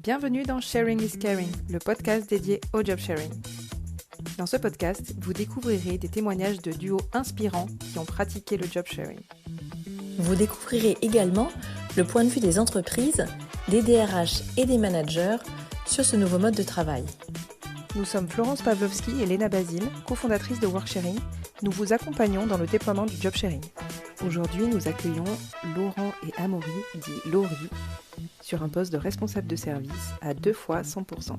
Bienvenue dans Sharing is Caring, le podcast dédié au job sharing. Dans ce podcast, vous découvrirez des témoignages de duos inspirants qui ont pratiqué le job sharing. Vous découvrirez également le point de vue des entreprises, des DRH et des managers sur ce nouveau mode de travail. Nous sommes Florence Pavlovski et Léna Basile, cofondatrices de Worksharing. Nous vous accompagnons dans le déploiement du job sharing. Aujourd'hui, nous accueillons Laurent et Amaury, dit Laurie, sur un poste de responsable de service à 2 fois 100%.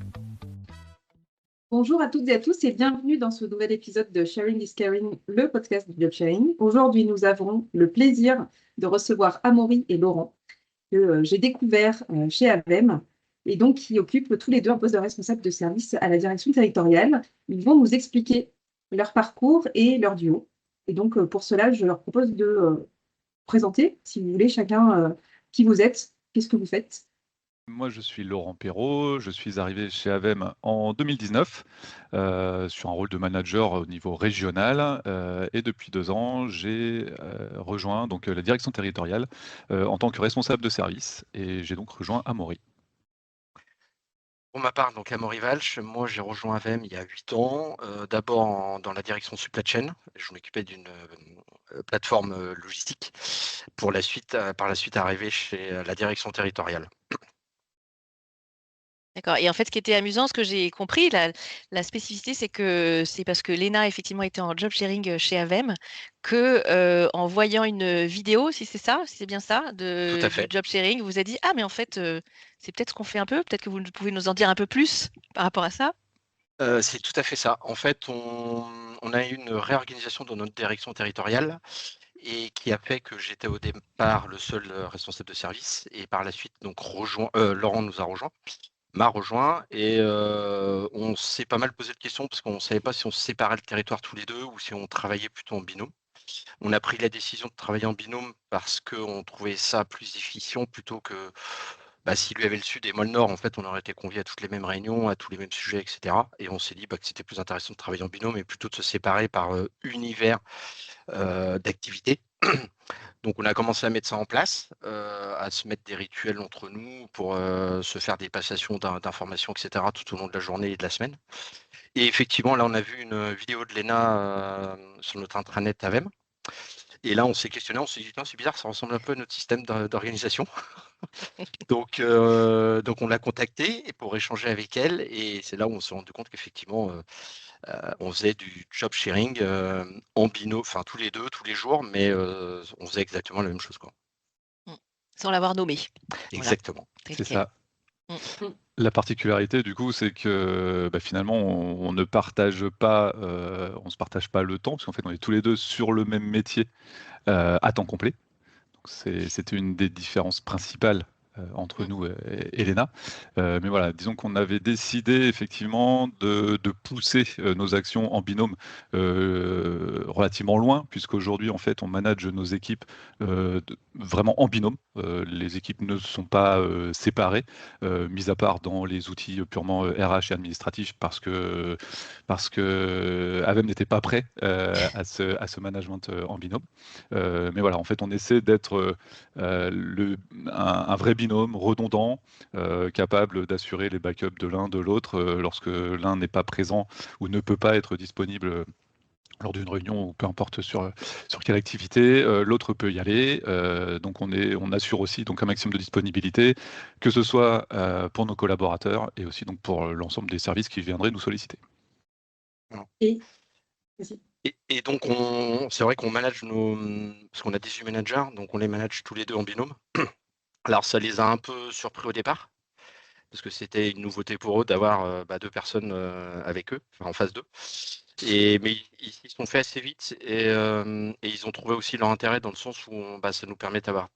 Bonjour à toutes et à tous et bienvenue dans ce nouvel épisode de Sharing is Caring, le podcast du job sharing. Aujourd'hui, nous avons le plaisir de recevoir Amaury et Laurent, que j'ai découvert chez Avem, et donc qui occupent tous les deux un poste de responsable de service à la direction territoriale. Ils vont nous expliquer leur parcours et leur duo. Et donc, pour cela, je leur propose de présenter, si vous voulez, chacun qui vous êtes, qu'est-ce que vous faites. Moi, je suis Laurent Perrault, je suis arrivé chez Avem en 2019 sur un rôle de manager au niveau régional et depuis 2 ans, j'ai rejoint donc, la direction territoriale en tant que responsable de service et j'ai donc rejoint Amaury. Pour ma part, donc Amaury Walsh, moi j'ai rejoint Avem il y a 8 ans, d'abord dans la direction supply chain. Je m'occupais d'une plateforme logistique pour par la suite arriver chez la direction territoriale. D'accord. Et en fait, ce qui était amusant, ce que j'ai compris, la spécificité, c'est que c'est parce que Léna effectivement était en job sharing chez Avem, que en voyant une vidéo, si c'est ça, si c'est bien ça, Tout à du fait. job sharing, vous vous avez dit ah mais en fait c'est peut-être ce qu'on fait un peu. Peut-être que vous pouvez nous en dire un peu plus par rapport à ça. C'est tout à fait ça. En fait, on a eu une réorganisation dans notre direction territoriale et qui a fait que j'étais au départ le seul responsable de service et par la suite donc Laurent m'a rejoint et on s'est pas mal posé de questions parce qu'on ne savait pas si on se séparait le territoire tous les deux ou si on travaillait plutôt en binôme. On a pris la décision de travailler en binôme parce qu'on trouvait ça plus efficient plutôt que si lui avait le sud et moi le nord, en fait, on aurait été conviés à toutes les mêmes réunions, à tous les mêmes sujets, etc. Et on s'est dit que c'était plus intéressant de travailler en binôme et plutôt de se séparer par univers d'activité. Donc on a commencé à mettre ça en place, à se mettre des rituels entre nous pour se faire des passations d'informations, etc. tout au long de la journée et de la semaine. Et effectivement, là, on a vu une vidéo de Léna sur notre intranet Avem. Et là, on s'est questionné, on s'est dit, tiens, c'est bizarre, ça ressemble un peu à notre système d'organisation. Donc on l'a contactée pour échanger avec elle. Et c'est là où on s'est rendu compte qu'effectivement, on faisait du job sharing en binôme, enfin tous les deux, tous les jours, mais on faisait exactement la même chose, quoi. Sans l'avoir nommé. Exactement. Tel C'est quel. ça. La particularité du coup, c'est que finalement, on ne partage pas, on se partage pas le temps, parce qu'en fait, on est tous les deux sur le même métier à temps complet. Donc c'était une des différences principales entre nous et Léna. Mais voilà, disons qu'on avait décidé effectivement de pousser nos actions en binôme relativement loin, puisqu'aujourd'hui, en fait, on manage nos équipes vraiment en binôme. Les équipes ne sont pas séparées, mis à part dans les outils purement RH et administratifs, parce que Avem n'était pas prêt à ce management en binôme. Mais voilà, en fait, on essaie d'être un vrai binôme redondant, capable d'assurer les backups de l'un de l'autre lorsque l'un n'est pas présent ou ne peut pas être disponible lors d'une réunion ou peu importe sur quelle activité, l'autre peut y aller. Donc on assure aussi donc un maximum de disponibilité, que ce soit pour nos collaborateurs et aussi donc pour l'ensemble des services qui viendraient nous solliciter. Et Et donc, c'est vrai qu'on manage parce qu'on a 18 managers, donc on les manage tous les deux en binôme. Alors, ça les a un peu surpris au départ, parce que c'était une nouveauté pour eux d'avoir 2 personnes avec eux, enfin en phase 2. Mais ils s'y sont fait assez vite et ils ont trouvé aussi leur intérêt dans le sens où ça nous permet d'avoir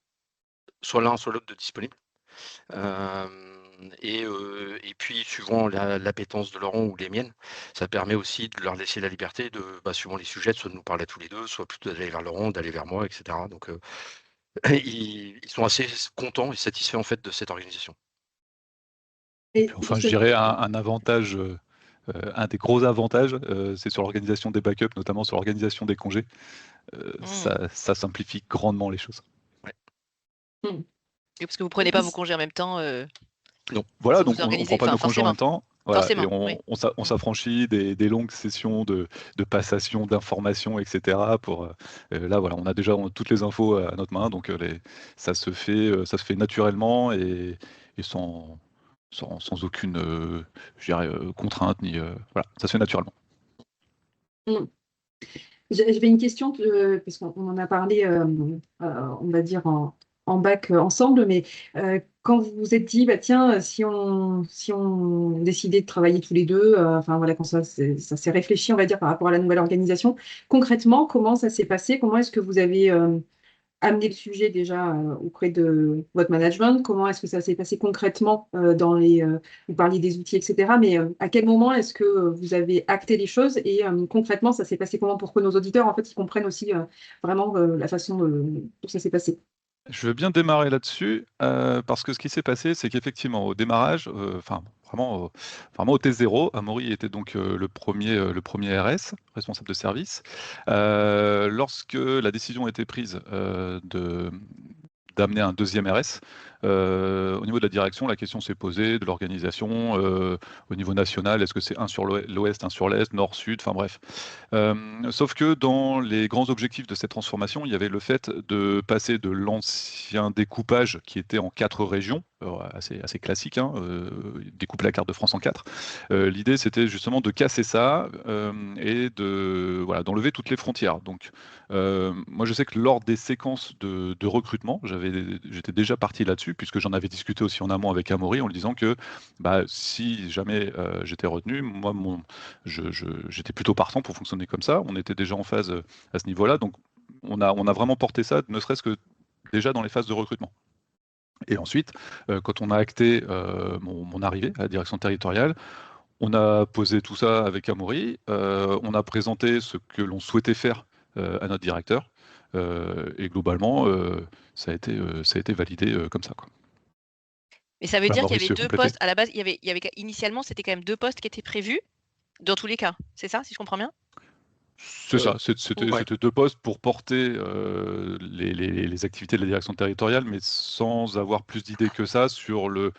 soit l'un, soit l'autre de disponible. Et puis, suivant l'appétence de Laurent ou les miennes, ça permet aussi de leur laisser la liberté de, suivant les sujets, soit de nous parler tous les deux, soit plutôt d'aller vers Laurent, d'aller vers moi, etc. Donc, ils sont assez contents et satisfaits en fait de cette organisation. Puis enfin, je dirais un avantage, un des gros avantages, c'est sur l'organisation des backups, notamment sur l'organisation des congés. Ça simplifie grandement les choses. Ouais. Et parce que vous prenez pas vos congés en même temps. Non. Voilà, Faut donc vous on ne organiser, prend pas nos congés en forcément. même temps. Voilà, et Forcément, oui. on s'affranchit des longues sessions de passation d'informations, etc. Là, voilà, on a déjà toutes les infos à notre main, donc ça se fait naturellement et sans aucune je dirais, contrainte, voilà, ça se fait naturellement. Mm. J'avais une question, parce qu'on en a parlé, on va dire, en bac ensemble, mais quand vous vous êtes dit, bah, tiens, si on décidait de travailler tous les deux, enfin voilà, quand ça s'est réfléchi, on va dire, par rapport à la nouvelle organisation, concrètement, comment ça s'est passé? Comment est-ce que vous avez amené le sujet déjà auprès de votre management? Comment est-ce que ça s'est passé concrètement vous parliez des outils, etc. Mais à quel moment est-ce que vous avez acté les choses et concrètement, ça s'est passé comment pour que nos auditeurs, en fait, ils comprennent aussi vraiment la façon dont ça s'est passé? Je veux bien démarrer là-dessus, parce que ce qui s'est passé, c'est qu'effectivement, au démarrage, enfin, vraiment au T0, Amaury était donc le premier RS, responsable de service. Lorsque la décision a été prise d'amener un deuxième RS, au niveau de la direction, la question s'est posée de l'organisation au niveau national. Est-ce que c'est un sur l'ouest, un sur l'est, nord, sud, enfin bref. Sauf que dans les grands objectifs de cette transformation, il y avait le fait de passer de l'ancien découpage qui était en 4 régions, assez classique, hein, découper la carte de France en 4. L'idée, c'était justement de casser ça et d'enlever toutes les frontières. Donc, moi, je sais que lors des séquences de recrutement, j'étais déjà parti là-dessus, puisque j'en avais discuté aussi en amont avec Amaury, en lui disant que si jamais j'étais retenu, moi, j'étais plutôt partant pour fonctionner comme ça. On était déjà en phase à ce niveau-là. Donc, on a vraiment porté ça, ne serait-ce que déjà dans les phases de recrutement. Et ensuite, quand on a acté mon arrivée à la direction territoriale, on a posé tout ça avec Amaury, on a présenté ce que l'on souhaitait faire à notre directeur, et globalement, ça a été validé comme ça, quoi. Mais ça veut Voilà, dire qu'il y Maurice, avait tu veux deux compléter? postes. À la base, initialement, c'était quand même 2 postes qui étaient prévus dans tous les cas. C'est ça, si je comprends bien? C'est ça, Ouais. c'était 2 postes pour porter les activités de la direction territoriale, mais sans avoir plus d'idées que ça sur le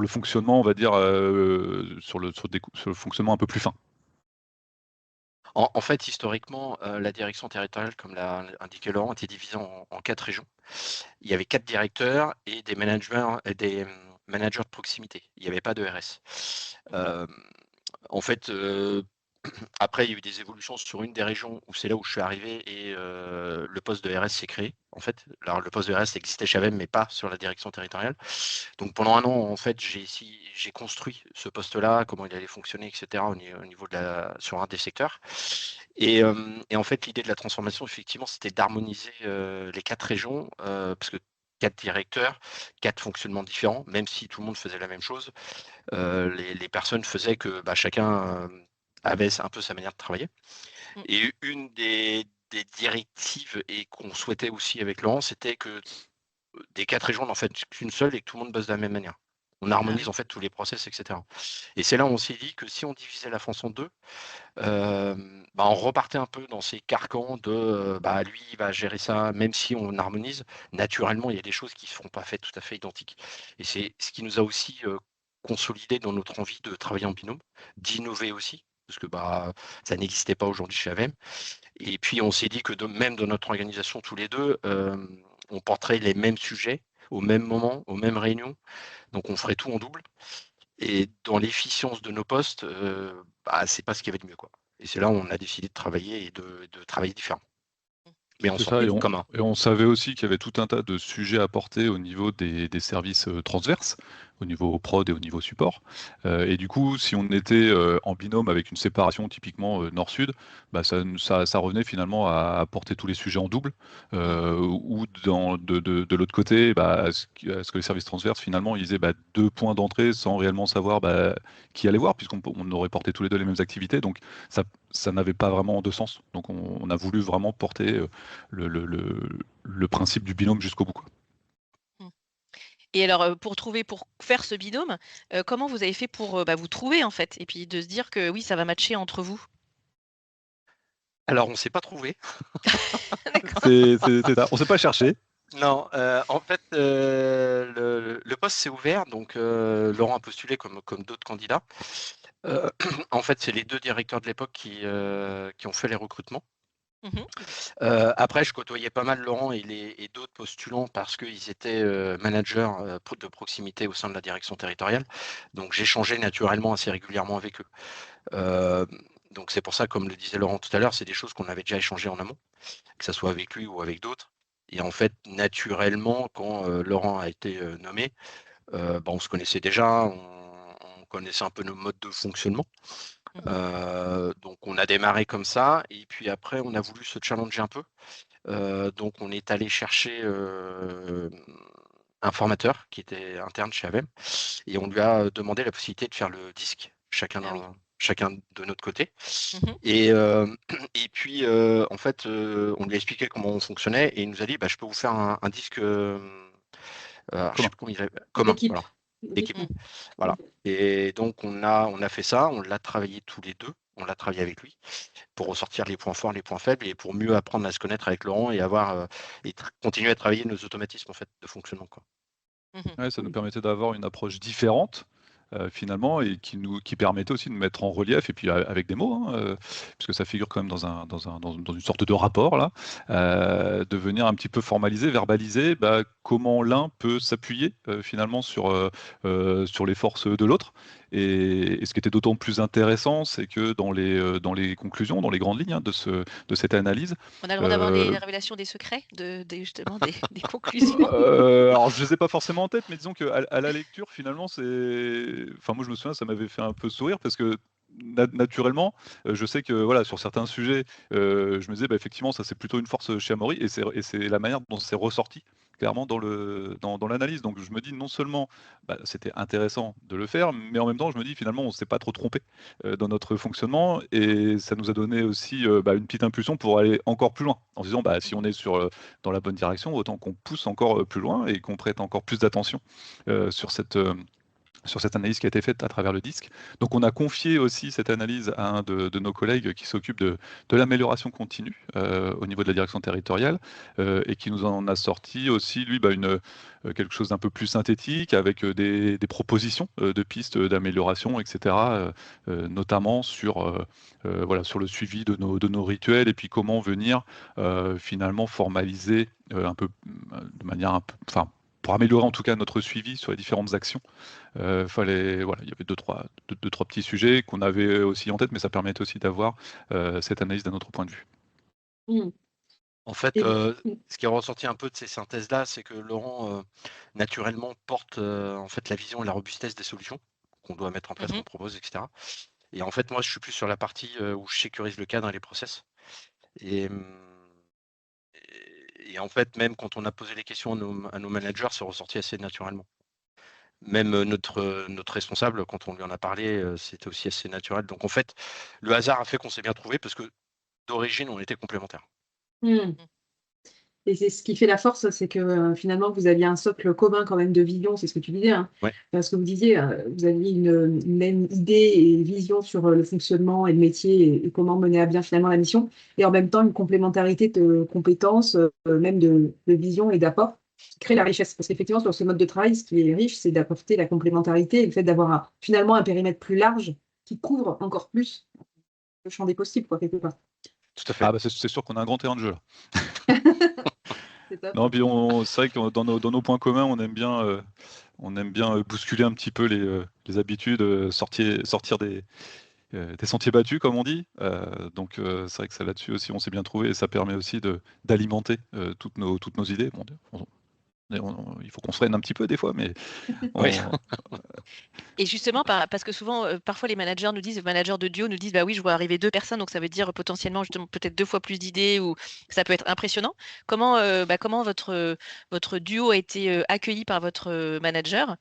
fonctionnement, on va dire, sur le fonctionnement un peu plus fin. En fait, historiquement, la direction territoriale, comme l'a indiqué Laurent, était divisée en 4 régions. Il y avait 4 directeurs et des managers de proximité. Il n'y avait pas de RS. En fait, après, il y a eu des évolutions sur une des régions où c'est là où je suis arrivé et le poste de RS s'est créé. En fait, alors le poste de RS existait chez AVEM, mais pas sur la direction territoriale. Donc pendant un an, en fait, j'ai construit ce poste-là, comment il allait fonctionner, etc. au niveau sur un des secteurs. Et en fait, l'idée de la transformation, effectivement, c'était d'harmoniser les 4 régions, parce que 4 directeurs, 4 fonctionnements différents, même si tout le monde faisait la même chose. Les personnes faisaient que chacun avait un peu sa manière de travailler. Et une des directives et qu'on souhaitait aussi avec Laurent, c'était que des 4 régions, on n'en fait qu'une seule et que tout le monde bosse de la même manière. On harmonise en fait tous les process, etc. Et c'est là où on s'est dit que si on divisait la France en 2, on repartait un peu dans ces carcans de lui, il va gérer ça, même si on harmonise, naturellement, il y a des choses qui ne seront pas faites tout à fait identiques. Et c'est ce qui nous a aussi consolidé dans notre envie de travailler en binôme, d'innover aussi, parce que ça n'existait pas aujourd'hui chez AVEM. Et puis on s'est dit que même dans notre organisation, tous les deux, on porterait les mêmes sujets au même moment, aux mêmes réunions. Donc on ferait tout en double. Et dans l'efficience de nos postes, c'est pas ce qu'il y avait de mieux, quoi. Et c'est là où on a décidé de travailler et de travailler différent. Mais C'est ensemble, ça, commun. et on savait aussi qu'il y avait tout un tas de sujets à porter au niveau des services transverses, au niveau prod et au niveau support. Et du coup, si on était en binôme avec une séparation typiquement nord-sud, ça revenait finalement à porter tous les sujets en double, ou de l'autre côté, à ce que les services transverses, finalement, ils aient 2 points d'entrée sans réellement savoir qui allait voir, puisqu'on aurait porté tous les deux les mêmes activités. Donc ça n'avait pas vraiment de sens. Donc on a voulu vraiment porter le principe du binôme jusqu'au bout, quoi. Et alors, pour faire ce binôme, comment vous avez fait pour vous trouver, en fait, et puis de se dire que oui, ça va matcher entre vous? Alors, on ne s'est pas trouvé. D'accord. C'est ça. On s'est pas cherché. Non, en fait, le poste s'est ouvert, donc Laurent a postulé comme d'autres candidats. En fait, c'est les 2 directeurs de l'époque qui ont fait les recrutements. Mhm. Après, je côtoyais pas mal Laurent et d'autres postulants parce qu'ils étaient managers de proximité au sein de la direction territoriale. Donc, j'échangeais naturellement assez régulièrement avec eux. Donc, c'est pour ça, comme le disait Laurent tout à l'heure, c'est des choses qu'on avait déjà échangées en amont, que ce soit avec lui ou avec d'autres. Et en fait, naturellement, quand Laurent a été nommé, on se connaissait déjà, on connaissait un peu nos modes de fonctionnement. Donc on a démarré comme ça, et puis après on a voulu se challenger un peu. Donc on est allé chercher un formateur qui était interne chez AVEM, et on lui a demandé la possibilité de faire le disque, chacun Ah oui. chacun de notre côté. Mhm. Et puis en fait on lui a expliqué comment on fonctionnait, et il nous a dit je peux vous faire un disque alors, je sais Commun. plus comment il avait, commun, D'équipe. voilà, d'équipe. Mm. Voilà. Et donc on a fait ça, on l'a travaillé tous les deux, on l'a travaillé avec lui pour ressortir les points forts, les points faibles, et pour mieux apprendre à se connaître avec Laurent et avoir continuer à travailler nos automatismes en fait de fonctionnement, quoi. Mhm. Ouais, ça nous permettait d'avoir une approche différente, finalement, et qui permettait aussi de mettre en relief, et puis avec des mots, hein, puisque ça figure quand même dans une sorte de rapport là, de venir un petit peu formaliser, verbaliser comment l'un peut s'appuyer finalement sur les forces de l'autre. Et ce qui était d'autant plus intéressant, c'est que dans les conclusions, dans les grandes lignes, hein, de cette analyse, On a le droit d'avoir des révélations, des secrets, justement des conclusions. alors je les ai pas forcément en tête, mais disons qu'à la lecture, finalement, enfin moi je me souviens, ça m'avait fait un peu sourire parce que naturellement, je sais que voilà, sur certains sujets, je me disais effectivement ça c'est plutôt une force chez Amaury, et c'est la manière dont c'est ressorti clairement dans l'analyse. Donc je me dis non seulement c'était intéressant de le faire, mais en même temps je me dis finalement on s'est pas trop trompé dans notre fonctionnement, et ça nous a donné aussi une petite impulsion pour aller encore plus loin en se disant si on est dans la bonne direction, autant qu'on pousse encore plus loin et qu'on prête encore plus d'attention sur cette analyse qui a été faite à travers le disque. Donc on a confié aussi cette analyse à un de nos collègues qui s'occupe de l'amélioration continue au niveau de la direction territoriale, et qui nous en a sorti aussi, lui, quelque chose d'un peu plus synthétique, avec des propositions de pistes d'amélioration, etc., notamment sur le suivi de nos rituels, et puis comment venir finalement formaliser un peu de manière enfin, pour améliorer en tout cas notre suivi sur les différentes actions. Il y avait deux, trois petits sujets qu'on avait aussi en tête, mais ça permettait aussi d'avoir cette analyse d'un autre point de vue. Mm. En fait, Et- ce qui est ressorti un peu de ces synthèses-là, c'est que Laurent, naturellement, porte en fait la vision et la robustesse des solutions qu'on doit mettre en place, qu'on propose, etc. Et en fait, moi, je suis plus sur la partie où je sécurise le cadre et les process. Et en fait, même quand on a posé les questions à nos managers, c'est ressorti assez naturellement. Même notre responsable, quand on lui en a parlé, c'était aussi assez naturel. Donc en fait, le hasard a fait qu'on s'est bien trouvé parce que d'origine, on était complémentaires. Mm. Et c'est ce qui fait la force, c'est que finalement, vous aviez un socle commun quand même de vision, c'est ce que tu disais, hein. Ouais. Parce que vous disiez, vous aviez une même idée et vision sur le fonctionnement et le métier et comment mener à bien finalement la mission, et en même temps une complémentarité de compétences, même de vision et d'apport, qui crée la richesse. Parce qu'effectivement, sur ce mode de travail, ce qui est riche, c'est d'apporter la complémentarité et le fait d'avoir finalement un périmètre plus large qui couvre encore plus le champ des possibles, quoi, quelque part. Tout à fait. C'est sûr qu'on a un grand terrain de jeu là. C'est top. Non, puis c'est vrai que dans nos points communs, on aime bien bousculer un petit peu les habitudes, sortir des sentiers battus, comme on dit. Donc c'est vrai que ça là-dessus aussi, on s'est bien trouvé, et ça permet aussi d'alimenter toutes nos idées. Bon, il faut qu'on se freine un petit peu des fois, mais Oui. Et justement, parce que souvent, parfois les managers de duo nous disent, oui, je vois arriver 2 personnes, donc ça veut dire potentiellement justement peut-être 2 fois plus d'idées, ou ça peut être impressionnant. Comment votre duo a été accueilli par votre manager?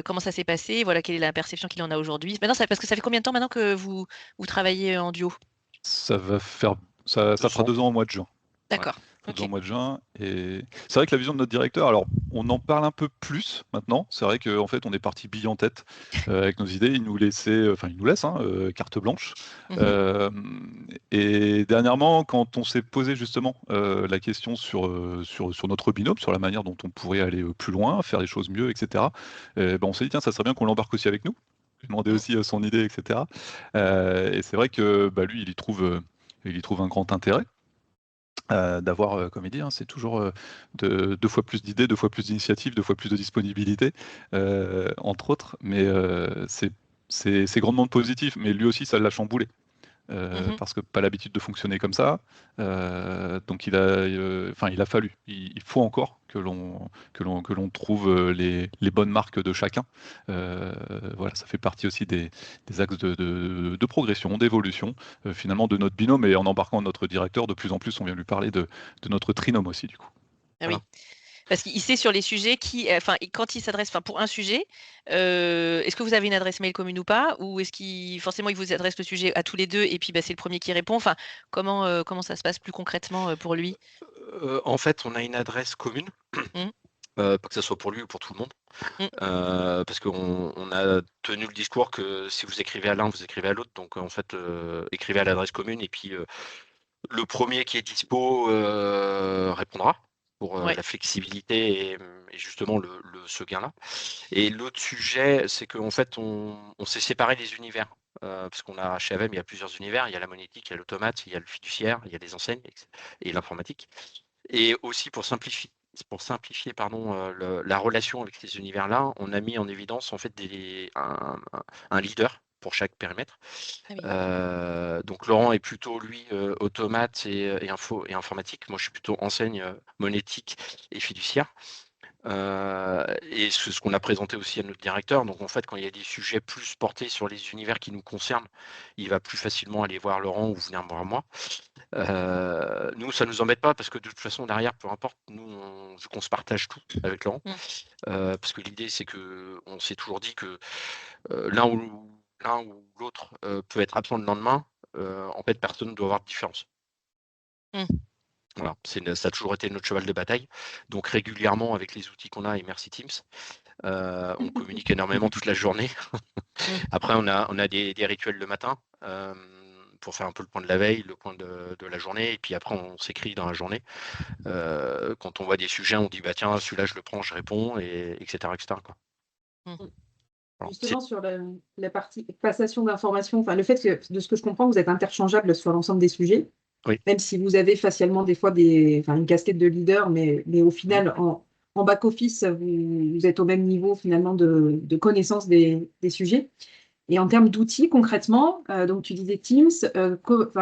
Comment ça s'est passé? Voilà, quelle est la perception qu'il en a aujourd'hui? Maintenant, parce que ça fait combien de temps maintenant que vous travaillez en duo? ça fera 2 ans au mois de juin. D'accord. au mois de juin. Et c'est vrai que la vision de notre directeur, alors on en parle un peu plus maintenant. C'est vrai qu'en fait, on est parti bille en tête avec nos idées. Il nous laisse carte blanche. Et dernièrement, quand on s'est posé justement la question sur notre binôme, sur la manière dont on pourrait aller plus loin, faire les choses mieux, etc., on s'est dit, tiens, ça serait bien qu'on l'embarque aussi avec nous. Lui demander aussi son idée, etc. Et c'est vrai que lui, il y trouve un grand intérêt. D'avoir, comme il dit, c'est toujours deux fois plus d'idées, 2 fois plus d'initiatives, 2 fois plus de disponibilité, entre autres. Mais c'est grandement positif. Mais lui aussi, ça l'a chamboulé. Parce que pas l'habitude de fonctionner comme ça. Donc il a fallu. Il faut encore que l'on trouve les bonnes marques de chacun. Voilà, ça fait partie aussi des axes de progression, d'évolution, finalement de notre binôme, et en embarquant notre directeur, de plus en plus, on vient lui parler de notre trinôme aussi, du coup. Ah oui. Parce qu'il sait sur les sujets quand il s'adresse, pour un sujet, est-ce que vous avez une adresse mail commune ou pas? Ou est-ce qu'il forcément il vous adresse le sujet à tous les deux et puis c'est le premier qui répond? Enfin, comment ça se passe plus concrètement pour lui? En fait, on a une adresse commune, pas que ce soit pour lui ou pour tout le monde. Parce qu'on a tenu le discours que si vous écrivez à l'un, vous écrivez à l'autre. Donc en fait, écrivez à l'adresse commune et puis le premier qui est dispo répondra pour la flexibilité et justement ce gain-là. Et l'autre sujet, c'est qu'en fait, on s'est séparé des univers. Parce qu'on a chez Avem, il y a plusieurs univers. Il y a la monétique, il y a l'automate, il y a le fiduciaire, il y a les enseignes et l'informatique. Et aussi pour simplifier la relation avec ces univers-là, on a mis en évidence en fait un leader pour chaque périmètre. Donc Laurent est plutôt lui automate et informatique. Moi je suis plutôt enseigne, monétique et fiduciaire. Et ce qu'on a présenté aussi à notre directeur. Donc en fait, quand il y a des sujets plus portés sur les univers qui nous concernent, il va plus facilement aller voir Laurent ou venir voir moi. Nous, ça nous embête pas parce que de toute façon, derrière, peu importe, nous, vu qu'on se partage tout avec Laurent, parce que l'idée, c'est que on s'est toujours dit que l'un ou l'autre peut être absent le lendemain. En fait, personne ne doit avoir de différence. Voilà, ça a toujours été notre cheval de bataille. Donc régulièrement, avec les outils qu'on a et merci Teams, on communique énormément toute la journée. Après, on a des rituels le matin pour faire un peu le point de la veille, le point de la journée, et puis après on s'écrit dans la journée. Quand on voit des sujets, on dit bah tiens, celui-là je le prends, je réponds, et etc. quoi. Justement, sur la partie passation d'informations, le fait que, de ce que je comprends, vous êtes interchangeable sur l'ensemble des sujets, même si vous avez facialement des fois une casquette de leader, mais au final, en back-office, vous êtes au même niveau finalement de connaissance des sujets. Et en termes d'outils, concrètement, donc tu disais Teams,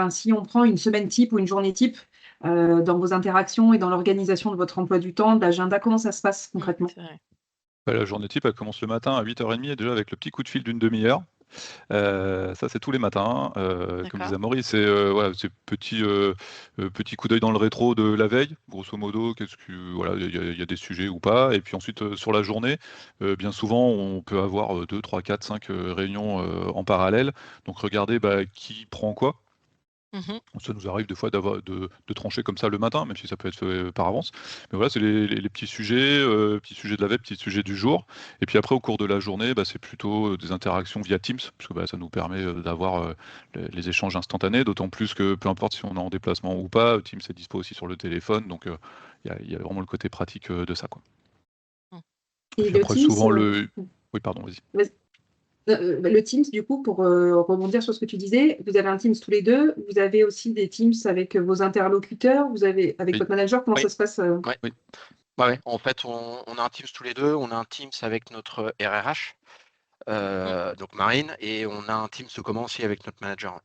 si on prend une semaine type ou une journée type dans vos interactions et dans l'organisation de votre emploi du temps, de l'agenda, comment ça se passe concrètement? La journée type, elle commence le matin à 8h30 et déjà avec le petit coup de fil d'une demi-heure. Ça, c'est tous les matins. Comme disait Amaury, c'est petit coup d'œil dans le rétro de la veille, grosso modo. Il y a des sujets ou pas. Et puis ensuite, sur la journée, bien souvent, on peut avoir 2, 3, 4, 5 réunions en parallèle. Donc, regardez qui prend quoi. Ça nous arrive des fois de trancher comme ça le matin, même si ça peut être fait par avance. Mais voilà, c'est les petits sujets de la veille, petits sujets du jour. Et puis après, au cours de la journée, c'est plutôt des interactions via Teams, parce que ça nous permet d'avoir les échanges instantanés, d'autant plus que peu importe si on est en déplacement ou pas, Teams est dispo aussi sur le téléphone, donc il y a vraiment le côté pratique de ça, quoi. Et puis après, Teams, souvent Oui, pardon, vas-y. Le Teams, du coup, pour rebondir sur ce que tu disais, vous avez un Teams tous les deux, vous avez aussi des Teams avec vos interlocuteurs, vous avez avec votre manager, comment ça se passe? Oui. En fait, on a un Teams tous les deux, on a un Teams avec notre RRH, donc Marine, et on a un Teams commun aussi avec notre manager.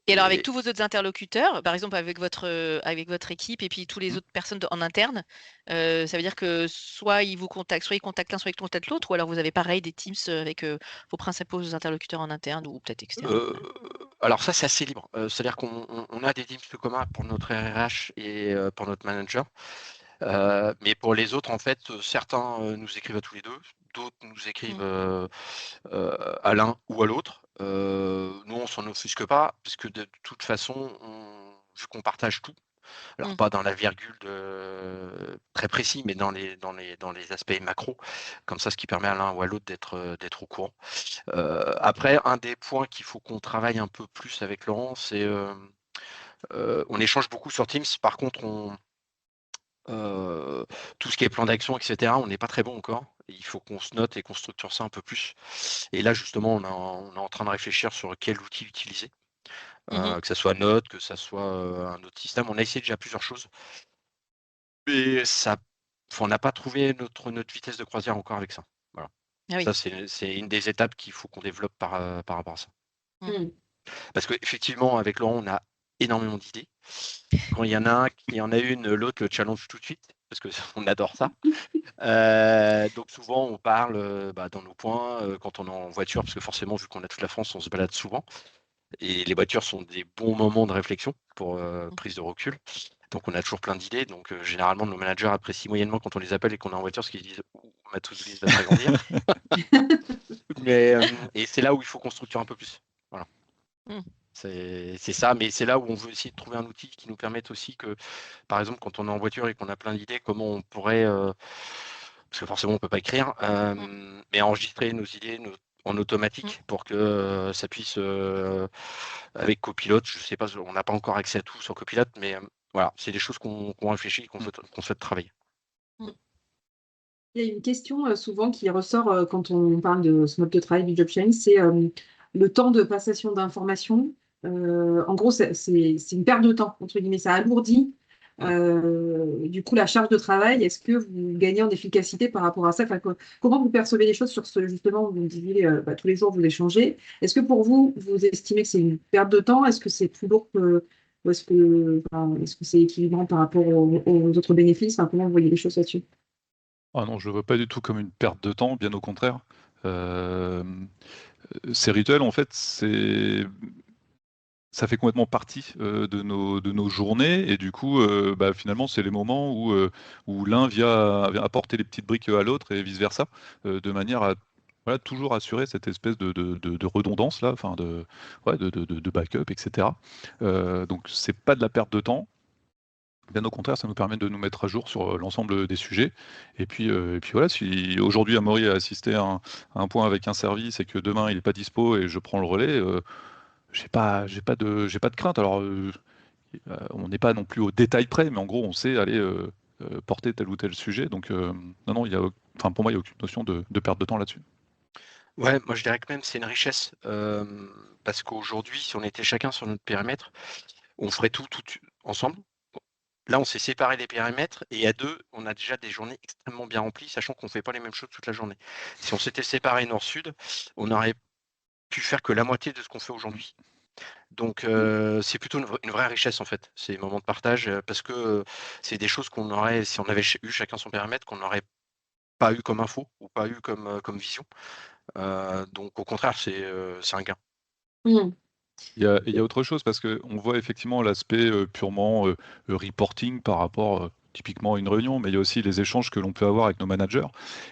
Et alors avec tous vos autres interlocuteurs, par exemple avec votre équipe et puis toutes les autres personnes en interne, ça veut dire que soit ils vous contactent, soit ils contactent l'un, soit ils contactent l'autre, ou alors vous avez pareil des Teams avec vos principaux interlocuteurs en interne ou peut-être externes? Alors ça, c'est assez libre. C'est-à-dire qu'on a des Teams communs pour notre RRH et pour notre manager. Mais pour les autres, en fait, certains nous écrivent à tous les deux, d'autres nous écrivent à l'un ou à l'autre. Nous, on s'en offusque pas, parce que de toute façon, vu qu'on partage tout, Alors pas dans la virgule très précis, mais dans les aspects macro, comme ça, ce qui permet à l'un ou à l'autre d'être au courant. Après, un des points qu'il faut qu'on travaille un peu plus avec Laurent, c'est on échange beaucoup sur Teams. Par contre, tout ce qui est plan d'action, etc., on n'est pas très bon encore. Il faut qu'on se note et qu'on structure ça un peu plus. Et là, justement, on est en train de réfléchir sur quel outil utiliser. Que ça soit Note, que ça soit un autre système. On a essayé déjà plusieurs choses. Mais on n'a pas trouvé notre vitesse de croisière encore avec ça. Voilà. Ah oui. Ça, c'est une des étapes qu'il faut qu'on développe par rapport à ça. Parce qu'effectivement, avec Laurent, on a énormément d'idées. Quand il y en a un qui en a une, l'autre le challenge tout de suite, parce qu'on adore ça. Donc souvent, on parle dans nos points quand on est en voiture, parce que forcément, vu qu'on a toute la France, on se balade souvent. Et les voitures sont des bons moments de réflexion pour prise de recul. Donc on a toujours plein d'idées. Donc généralement, nos managers apprécient moyennement quand on les appelle et qu'on est en voiture, parce qu'ils disent « ma to-do list va s'agrandir ». Et c'est là où il faut qu'on structure un peu plus. Voilà. C'est ça, mais c'est là où on veut essayer de trouver un outil qui nous permette aussi que, par exemple, quand on est en voiture et qu'on a plein d'idées, comment on pourrait, parce que forcément on ne peut pas écrire, mais enregistrer nos idées en automatique pour que ça puisse, avec Copilote, je ne sais pas, on n'a pas encore accès à tout sur Copilote, mais voilà, c'est des choses qu'on réfléchit et qu'on souhaite travailler. Il y a une question souvent qui ressort quand on parle de ce mode de travail du job sharing, c'est le temps de passation d'informations. En gros, c'est une perte de temps, entre guillemets, ça alourdit du coup la charge de travail. Est-ce que vous gagnez en efficacité par rapport à ça? Enfin, comment vous percevez les choses sur ce, justement, vous me disiez tous les jours vous échangez. Est-ce que pour vous, vous estimez que c'est une perte de temps? Est-ce que c'est plus lourd que, ou est-ce que c'est équilibrant par rapport aux autres bénéfices? Enfin, comment vous voyez les choses là-dessus? Ah non, je le vois pas du tout comme une perte de temps, bien au contraire. Ces rituels, en fait, ça fait complètement partie de nos journées, et du coup, finalement, c'est les moments où l'un vient apporter les petites briques à l'autre et vice-versa, de manière à toujours assurer cette espèce de redondance là, enfin de backup, etc. Donc c'est pas de la perte de temps. Bien au contraire, ça nous permet de nous mettre à jour sur l'ensemble des sujets. Et puis voilà, si aujourd'hui Amaury a assisté à un point avec un service et que demain il n'est pas dispo et je prends le relais, j'ai pas de crainte. Alors on n'est pas non plus au détail près, mais en gros on sait aller porter tel ou tel sujet. Donc non, pour moi il n'y a aucune notion de perte de temps là-dessus. Ouais, moi je dirais que même c'est une richesse, parce qu'aujourd'hui, si on était chacun sur notre périmètre, on ferait tout ensemble. Là, on s'est séparé des périmètres et à deux, on a déjà des journées extrêmement bien remplies, sachant qu'on ne fait pas les mêmes choses toute la journée. Si on s'était séparé nord-sud, on aurait pu faire que la moitié de ce qu'on fait aujourd'hui. Donc c'est plutôt une vraie richesse en fait, ces moments de partage, parce que c'est des choses qu'on aurait, si on avait eu chacun son périmètre, qu'on n'aurait pas eu comme info ou pas eu comme vision. Donc au contraire, c'est un gain. Il y a autre chose, parce qu'on voit effectivement l'aspect purement reporting par rapport typiquement à une réunion, mais il y a aussi les échanges que l'on peut avoir avec nos managers.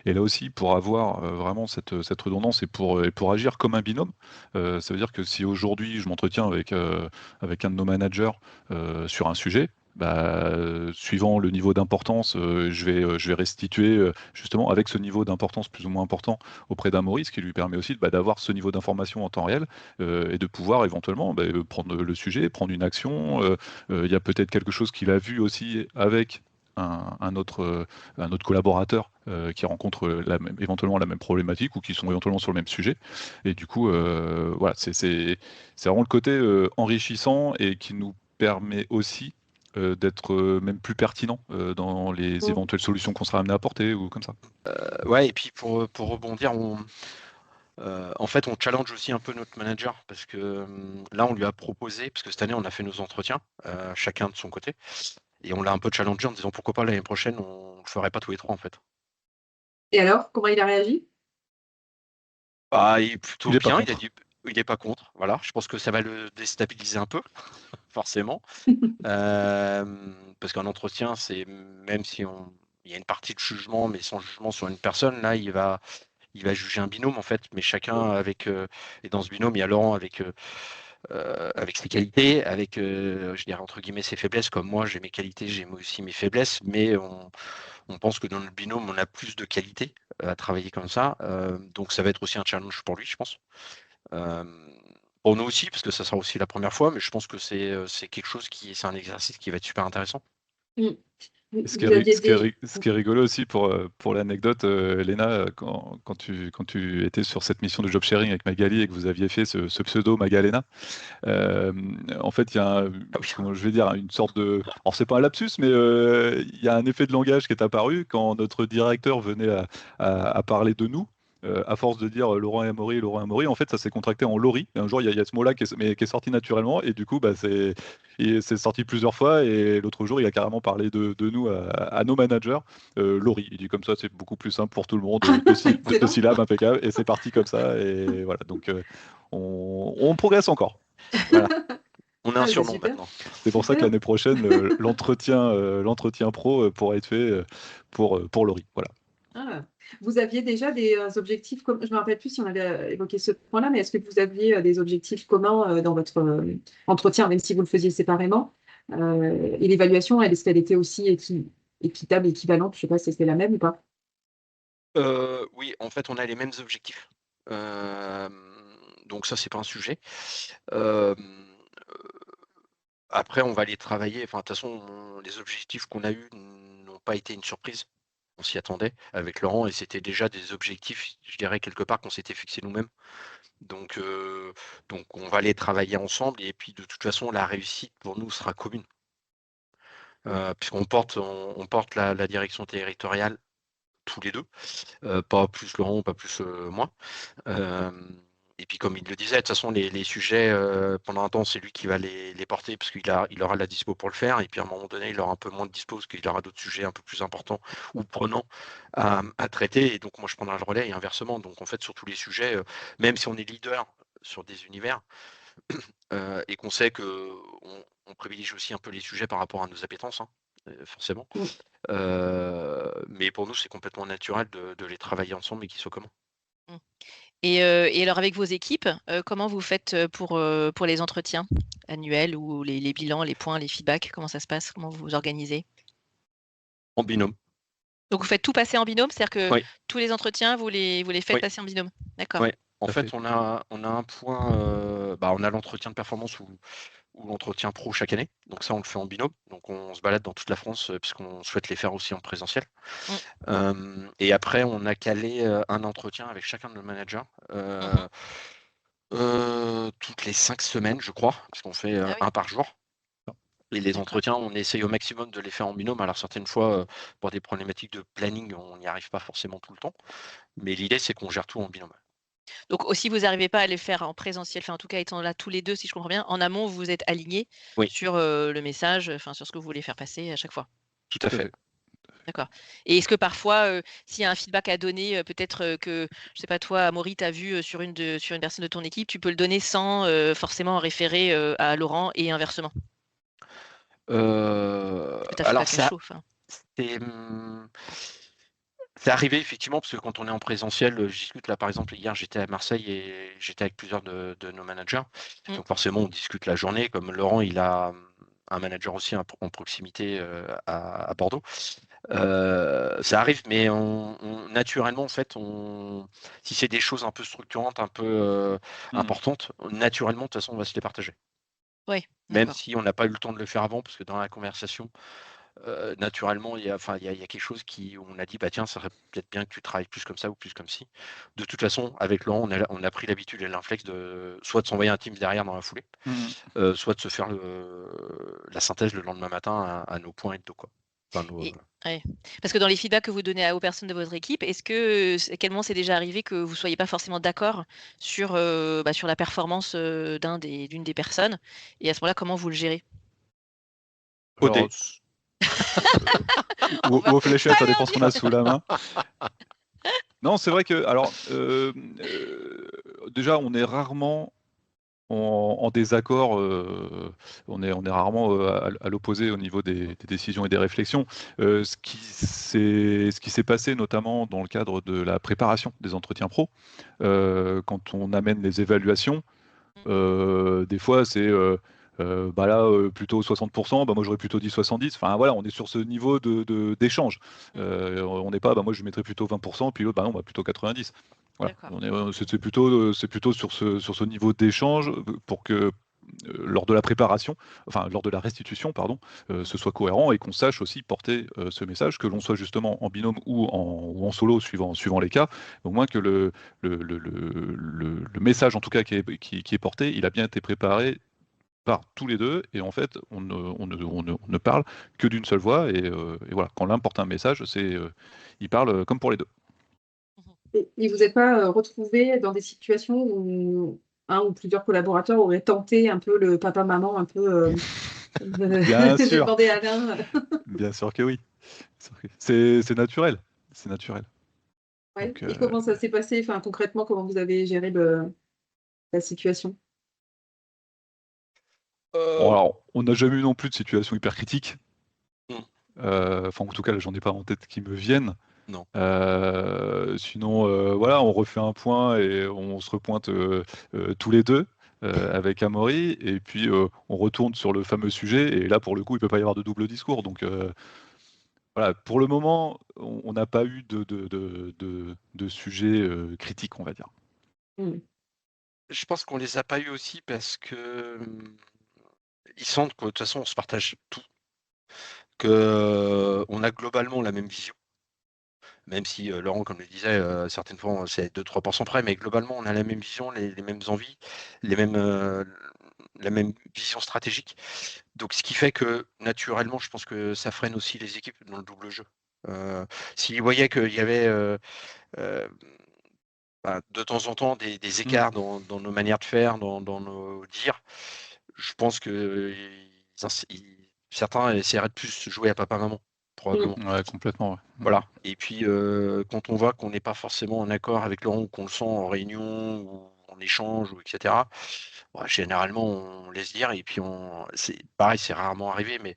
Et là aussi, pour avoir vraiment cette redondance et pour agir comme un binôme, ça veut dire que si aujourd'hui je m'entretiens avec un de nos managers sur un sujet, suivant le niveau d'importance, je vais restituer justement avec ce niveau d'importance plus ou moins important auprès d'un Maurice, qui lui permet aussi d'avoir ce niveau d'information en temps réel et de pouvoir éventuellement prendre le sujet, prendre une action. Il y a peut-être quelque chose qu'il a vu aussi avec un autre collaborateur qui rencontre éventuellement la même problématique, ou qui sont éventuellement sur le même sujet. Et du coup, voilà, c'est vraiment le côté enrichissant et qui nous permet aussi d'être même plus pertinent dans les éventuelles solutions qu'on sera amené à apporter ou comme ça. Ouais, et puis pour rebondir, en fait, on challenge aussi un peu notre manager, parce que là, on lui a proposé, parce que cette année, on a fait nos entretiens, chacun de son côté, et on l'a un peu challengé en disant pourquoi pas l'année prochaine, on ne le ferait pas tous les trois en fait. Et alors, comment il a réagi? Il est plutôt bien, il n'est pas contre. Voilà, je pense que ça va le déstabiliser un peu, forcément. Parce qu'un entretien, c'est, même si il y a une partie de jugement, mais sans jugement sur une personne, là, il va juger un binôme en fait, mais chacun avec, et dans ce binôme, il y a Laurent avec avec ses qualités, avec, je dirais entre guillemets, ses faiblesses. Comme moi, j'ai mes qualités, j'ai aussi mes faiblesses, mais on pense que dans le binôme, on a plus de qualités à travailler comme ça. Donc ça va être aussi un challenge pour lui, je pense. Pour nous aussi, parce que ça sera aussi la première fois, mais je pense que c'est quelque chose c'est un exercice qui va être super intéressant. Mm. Ce Vous aviez des... qui est rigolo aussi pour l'anecdote, Léna, quand tu étais sur cette mission de job sharing avec Magali et que vous aviez fait ce pseudo Magalena, en fait, il y a comment je vais dire, une sorte de... Alors, c'est pas un lapsus, mais il y a un effet de langage qui est apparu quand notre directeur venait à parler de nous. À force de dire Laurent et Amaury, en fait, ça s'est contracté en Laurie. Et un jour, il y a ce mot-là qui est sorti naturellement, et du coup, bah, c'est sorti plusieurs fois. Et l'autre jour, il a carrément parlé de nous à nos managers, Laurie. Il dit comme ça, c'est beaucoup plus simple pour tout le monde, deux syllabes, impeccable, et c'est parti comme ça. Et voilà, donc on progresse encore. Voilà. On a un c'est surnom super. maintenant. C'est pour ça que l'année prochaine, l'entretien pro pourra être fait pour Laurie. Voilà. Ah. Vous aviez déjà des objectifs communs. Je ne me rappelle plus si on avait évoqué ce point-là, mais est-ce que vous aviez des objectifs communs dans votre entretien, même si vous le faisiez séparément? Et l'évaluation, est-ce qu'elle était aussi équitable, équivalente? Je ne sais pas si c'était la même ou pas. Oui, en fait, on a les mêmes objectifs. Donc ça, c'est pas un sujet. Après, on va les travailler. Enfin, de toute façon, les objectifs qu'on a eus n'ont pas été une surprise. On s'y attendait avec Laurent et c'était déjà des objectifs, je dirais, quelque part qu'on s'était fixés nous-mêmes. Donc on va les travailler ensemble et puis de toute façon, la réussite pour nous sera commune. Puisqu'on porte la direction territoriale tous les deux, pas plus Laurent, pas plus moi. Et puis comme il le disait, de toute façon, les sujets, pendant un temps, c'est lui qui va les porter parce il aura la dispo pour le faire. Et puis à un moment donné, il aura un peu moins de dispo parce qu'il aura d'autres sujets un peu plus importants ou prenants à traiter. Et donc moi, je prendrai le relais et inversement. Donc en fait, sur tous les sujets, même si on est leader sur des univers et qu'on sait qu'on privilégie aussi un peu les sujets par rapport à nos appétences, hein, forcément. Mais pour nous, c'est complètement naturel de les travailler ensemble et qu'ils soient communs. Et alors avec vos équipes, comment vous faites pour les entretiens annuels ou les bilans, les points, les feedbacks? Comment ça se passe? Comment vous vous organisez? En binôme. Donc vous faites tout passer en binôme, c'est-à-dire que Oui. tous les entretiens, vous les faites Oui. passer en binôme? D'accord. Ouais. En fait, on a un point, on a l'entretien de performance ou l'entretien pro chaque année. Donc ça, on le fait en binôme. Donc on se balade dans toute la France puisqu'on souhaite les faire aussi en présentiel. Et après, on a calé un entretien avec chacun de nos managers toutes les 5 semaines, je crois, parce qu'on fait un par jour. Et les entretiens, on essaye au maximum de les faire en binôme. Alors certaines fois, pour des problématiques de planning, on n'y arrive pas forcément tout le temps. Mais l'idée, c'est qu'on gère tout en binôme. Donc aussi, vous n'arrivez pas à les faire en présentiel, enfin en tout cas étant là tous les deux, si je comprends bien, en amont, vous êtes alignés sur le message, enfin sur ce que vous voulez faire passer à chaque fois. Tout à fait. D'accord. Et est-ce que parfois, s'il y a un feedback à donner, peut-être que, je sais pas toi, Amaury, tu as vu sur une personne de ton équipe, tu peux le donner sans forcément référer à Laurent et inversement? Alors c'est arrivé effectivement parce que quand on est en présentiel, je discute là par exemple hier j'étais à Marseille et j'étais avec plusieurs de nos managers. Donc forcément on discute la journée, comme Laurent il a un manager aussi en proximité à Bordeaux. Ça arrive, mais naturellement en fait si c'est des choses un peu structurantes, un peu importantes, naturellement de toute façon on va se les partager. Oui. Même si on n'a pas eu le temps de le faire avant, parce que dans la conversation, naturellement, il y a quelque chose où on a dit: «Bah tiens, ça serait peut-être bien que tu travailles plus comme ça ou plus comme ci». De toute façon, avec Laurent, on a pris l'habitude et l'inflexe soit de s'envoyer un Teams derrière dans la foulée, soit de se faire la synthèse le lendemain matin à nos points hebdo, quoi. Enfin Parce que dans les feedbacks que vous donnez aux personnes de votre équipe, est-ce que quel moment c'est déjà arrivé que vous soyez pas forcément d'accord sur, sur la performance, d'une des personnes? Et à ce moment-là, comment vous le gérez? Au dé. Ou aux fléchettes, ça dépend ce qu'on a sous la main. Non, c'est vrai que, alors, déjà, on est rarement en désaccord, on est rarement à l'opposé au niveau des décisions et des réflexions. Ce qui s'est passé notamment dans le cadre de la préparation des entretiens pro, quand on amène les évaluations, Des fois, c'est bah là, plutôt 60%, bah moi j'aurais plutôt dit 70. Enfin voilà, on est sur ce niveau d'échange. On n'est pas, bah moi je mettrais plutôt 20%, puis l'autre, bah non, bah plutôt 90. Voilà. D'accord. C'est plutôt sur ce niveau d'échange pour que lors de la préparation, enfin lors de la restitution, pardon, ce soit cohérent et qu'on sache aussi porter ce message, que l'on soit justement en binôme ou en solo, suivant les cas, au moins que le message en tout cas qui est porté, il a bien été préparé par tous les deux, et en fait, on ne parle que d'une seule voix, et voilà, quand l'un porte un message, il parle comme pour les deux. Et vous n'êtes pas retrouvés dans des situations où un ou plusieurs collaborateurs auraient tenté un peu le papa-maman, un peu Bien j'ai sûr, demandé à l'un. bien sûr que oui. C'est naturel, c'est naturel. Ouais. Donc, Et comment ça s'est passé? Enfin, concrètement, comment vous avez géré la situation? bon, alors, on n'a jamais eu non plus de situation hyper critique. Mm. Enfin, en tout cas, là, j'en ai pas en tête qui me viennent. Non. Sinon, voilà, on refait un point et on se repointe tous les deux avec Amaury, et puis on retourne sur le fameux sujet, et là, pour le coup, il peut pas y avoir de double discours. Donc, voilà, pour le moment, on n'a pas eu de sujet critique, on va dire. Mm. Je pense qu'on les a pas eu aussi parce que ils sentent que de toute façon on se partage tout, que on a globalement la même vision. Même si Laurent, comme le disait, certaines fois c'est 2-3% près, mais globalement on a la même vision, les mêmes envies, les mêmes, la même vision stratégique. Donc ce qui fait que naturellement, je pense que ça freine aussi les équipes dans le double jeu. S'ils voyaient qu'il y avait euh, de temps en temps des Mm. écarts dans nos manières de faire, dans nos dires, je pense que certains essaieraient de plus jouer à papa-maman, probablement. Ouais, complètement. Ouais. Voilà. Et puis, quand on voit qu'on n'est pas forcément en accord avec Laurent, ou qu'on le sent en réunion ou en échange, ou etc., ouais, généralement, on laisse dire. Et puis, c'est pareil, c'est rarement arrivé, mais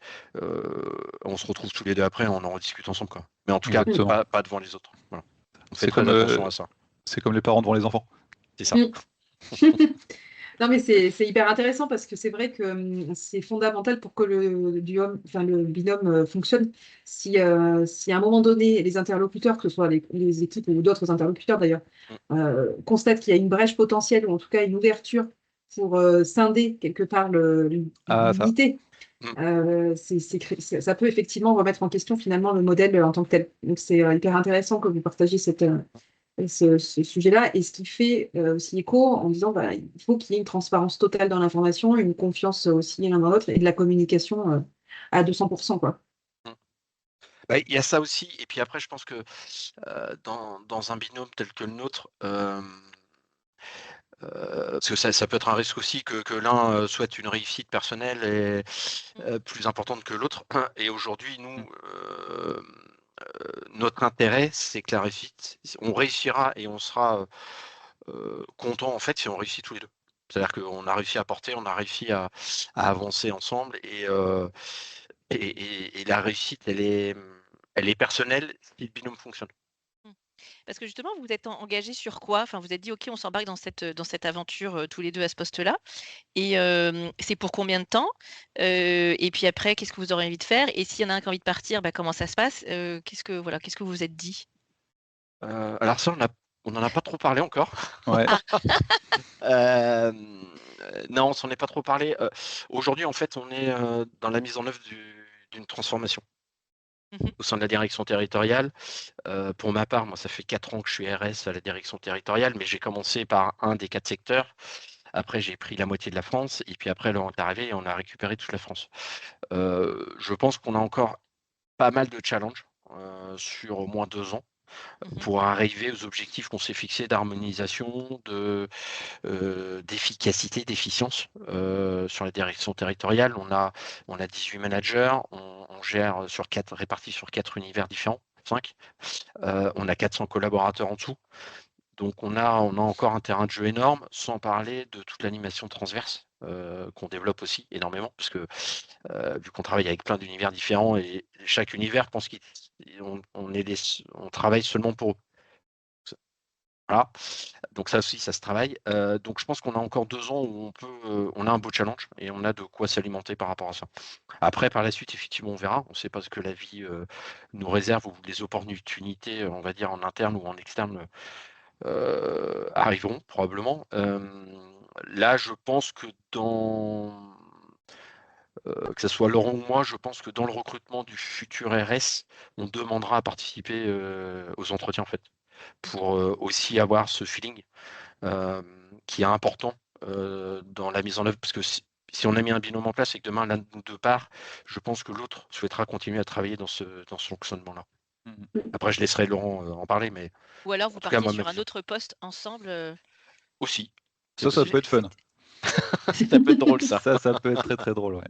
on se retrouve tous les deux après, on en rediscute ensemble, quoi. Mais en tout cas, Exactement. pas devant les autres. Voilà. On fait C'est très attention à ça. c'est comme les parents devant les enfants. C'est ça. Mm. Non, mais c'est hyper intéressant parce que c'est vrai que c'est fondamental pour que le binôme fonctionne. Si à un moment donné, les interlocuteurs, que ce soit les équipes ou d'autres interlocuteurs d'ailleurs, Mm. constatent qu'il y a une brèche potentielle ou en tout cas une ouverture pour scinder quelque part Ah, ça. l'unité, Mm. ça peut effectivement remettre en question finalement le modèle en tant que tel. Donc c'est hyper intéressant que vous partagiez ce sujet-là, et ce qui fait aussi écho en disant bah, il faut qu'il y ait une transparence totale dans l'information, une confiance aussi l'un dans l'autre, et de la communication à 200%, quoi. Mm. Bah, il y a ça aussi. Et puis après, je pense que dans un binôme tel que le nôtre, parce que ça peut être un risque aussi que l'un souhaite une réussite personnelle et plus importante que l'autre. Et aujourd'hui, Mm. nous, notre intérêt, c'est que la réussite, on réussira et on sera content en fait si on réussit tous les deux. C'est-à-dire qu'on a réussi à porter, on a réussi à avancer ensemble, et la réussite, elle est personnelle si le binôme fonctionne. Mmh. Parce que justement, vous êtes engagés sur quoi? Enfin, vous êtes dit: «OK, on s'embarque dans cette aventure, tous les 2 à ce poste-là», et c'est pour combien de temps? Et puis après, qu'est-ce que vous aurez envie de faire? Et s'il y en a un qui a envie de partir, bah, comment ça se passe? Qu'est-ce que vous vous êtes dit? Alors ça, on n'en a pas trop parlé encore. Ouais. Ah! Non, on s'en est pas trop parlé. Aujourd'hui, en fait, on est dans la mise en œuvre d'une transformation Mmh. au sein de la direction territoriale. Pour ma part, moi, ça fait 4 ans que je suis RS à la direction territoriale, mais j'ai commencé par un des 4 secteurs. Après, j'ai pris la moitié de la France, et puis après, Laurent est arrivé et on a récupéré toute la France. Je pense qu'on a encore pas mal de challenges sur au moins 2 ans Mmh. pour arriver aux objectifs qu'on s'est fixés d'harmonisation, d'efficacité, d'efficience sur la direction territoriale. On a 18 managers, on gère répartis sur 4 univers différents, 5. On a 400 collaborateurs en dessous. Donc on a encore un terrain de jeu énorme, sans parler de toute l'animation transverse qu'on développe aussi énormément, parce que vu qu'on travaille avec plein d'univers différents, et chaque univers pense qu'on travaille seulement pour eux. Voilà. Donc ça aussi, ça se travaille. Donc je pense qu'on a encore 2 ans où on a un beau challenge et on a de quoi s'alimenter par rapport à ça. Après, par la suite, effectivement, on verra. On ne sait pas ce que la vie nous réserve ou les opportunités, on va dire en interne ou en externe, arriveront probablement. Là, je pense que que ce soit Laurent ou moi, je pense que dans le recrutement du futur RS, on demandera à participer aux entretiens en fait, pour aussi avoir ce feeling qui est important dans la mise en œuvre. Parce que si on a mis un binôme en place et que demain l'un de nous deux part, je pense que l'autre souhaitera continuer à travailler dans ce fonctionnement-là. Après, je laisserai Laurent en parler, mais Ou alors vous en tout cas, partez moi, sur ma un vision autre poste ensemble. aussi. Ça peut être fun. Ça peut être drôle, ça. Ça peut être très très drôle, ouais.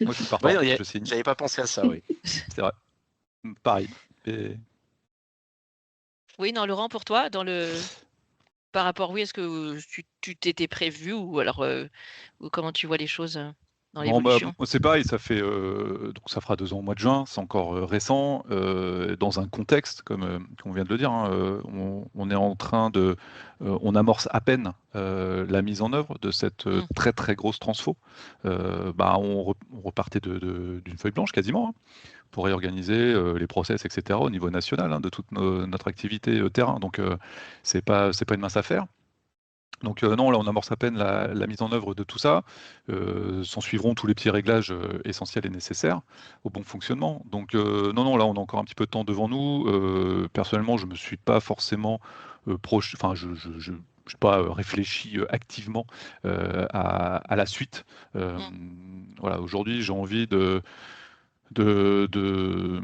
Moi, je suis partant, Ouais, je signe. j'avais pas pensé à ça, oui. C'est vrai. Pareil. Et Oui, non, Laurent, pour toi, par rapport, oui, est-ce que tu t'étais prévu ou alors ou comment tu vois les choses dans non, bah, l'évolution? c'est pareil, ça fera 2 ans au mois de juin, c'est encore récent, dans un contexte, comme on vient de le dire, hein, on est en train on amorce à peine la mise en œuvre de cette très très grosse transfo. On repartait d'une feuille blanche quasiment, hein, pour réorganiser les process, etc., au niveau national, hein, de toute notre activité terrain. Donc c'est pas une mince affaire. Donc non, là on amorce à peine la mise en œuvre de tout ça. S'en suivront tous les petits réglages essentiels et nécessaires au bon fonctionnement. Donc non, là on a encore un petit peu de temps devant nous. Personnellement, je me suis pas forcément enfin je n'ai pas réfléchi activement à la suite. Voilà, aujourd'hui j'ai envie de, de, de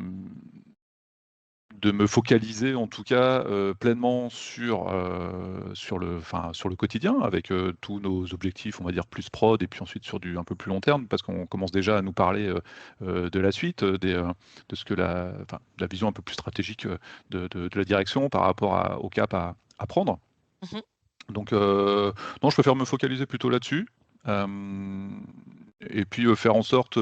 me focaliser en tout cas pleinement sur le quotidien avec tous nos objectifs, on va dire plus prod, et puis ensuite sur du un peu plus long terme, parce qu'on commence déjà à nous parler de la suite, de ce que la vision un peu plus stratégique de la direction par rapport au cap à prendre. Donc non, je préfère me focaliser plutôt là-dessus. Et puis faire en sorte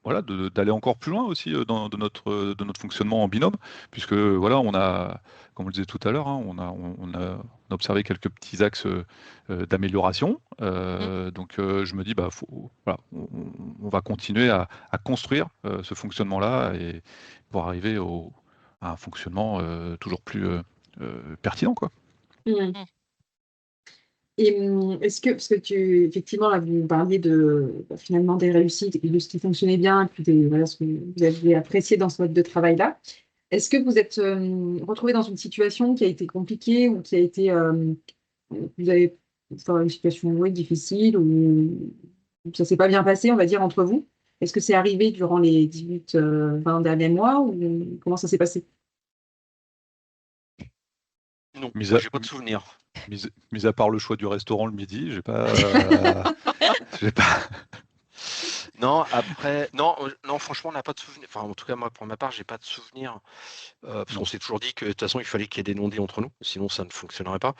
voilà, d'aller encore plus loin aussi de notre fonctionnement en binôme, puisque voilà, on a, comme on le disait tout à l'heure, hein, on a observé quelques petits axes d'amélioration. Donc je me dis, voilà, on va continuer à construire ce fonctionnement-là et pour arriver à un fonctionnement toujours plus pertinent, quoi. Et est-ce que, parce que effectivement, là, vous parliez finalement des réussites et de ce qui fonctionnait bien, et puis voilà, ce que vous avez apprécié dans ce mode de travail-là, est-ce que vous êtes retrouvé dans une situation qui a été compliquée ou qui a été, vous avez, enfin, une situation difficile ou ça s'est pas bien passé, on va dire, entre vous? Est-ce que c'est arrivé durant les 18-20 derniers mois ou comment ça s'est passé? Non, Mis moi, à, j'ai pas de souvenir. mis à part le choix du restaurant le midi, j'ai pas. J'ai pas. Non, après, non, franchement, on n'a pas de souvenir. Enfin, en tout cas, moi, pour ma part, j'ai pas de souvenir. Parce qu'on s'est toujours dit que de toute façon, il fallait qu'il y ait des non-dits entre nous, sinon ça ne fonctionnerait pas.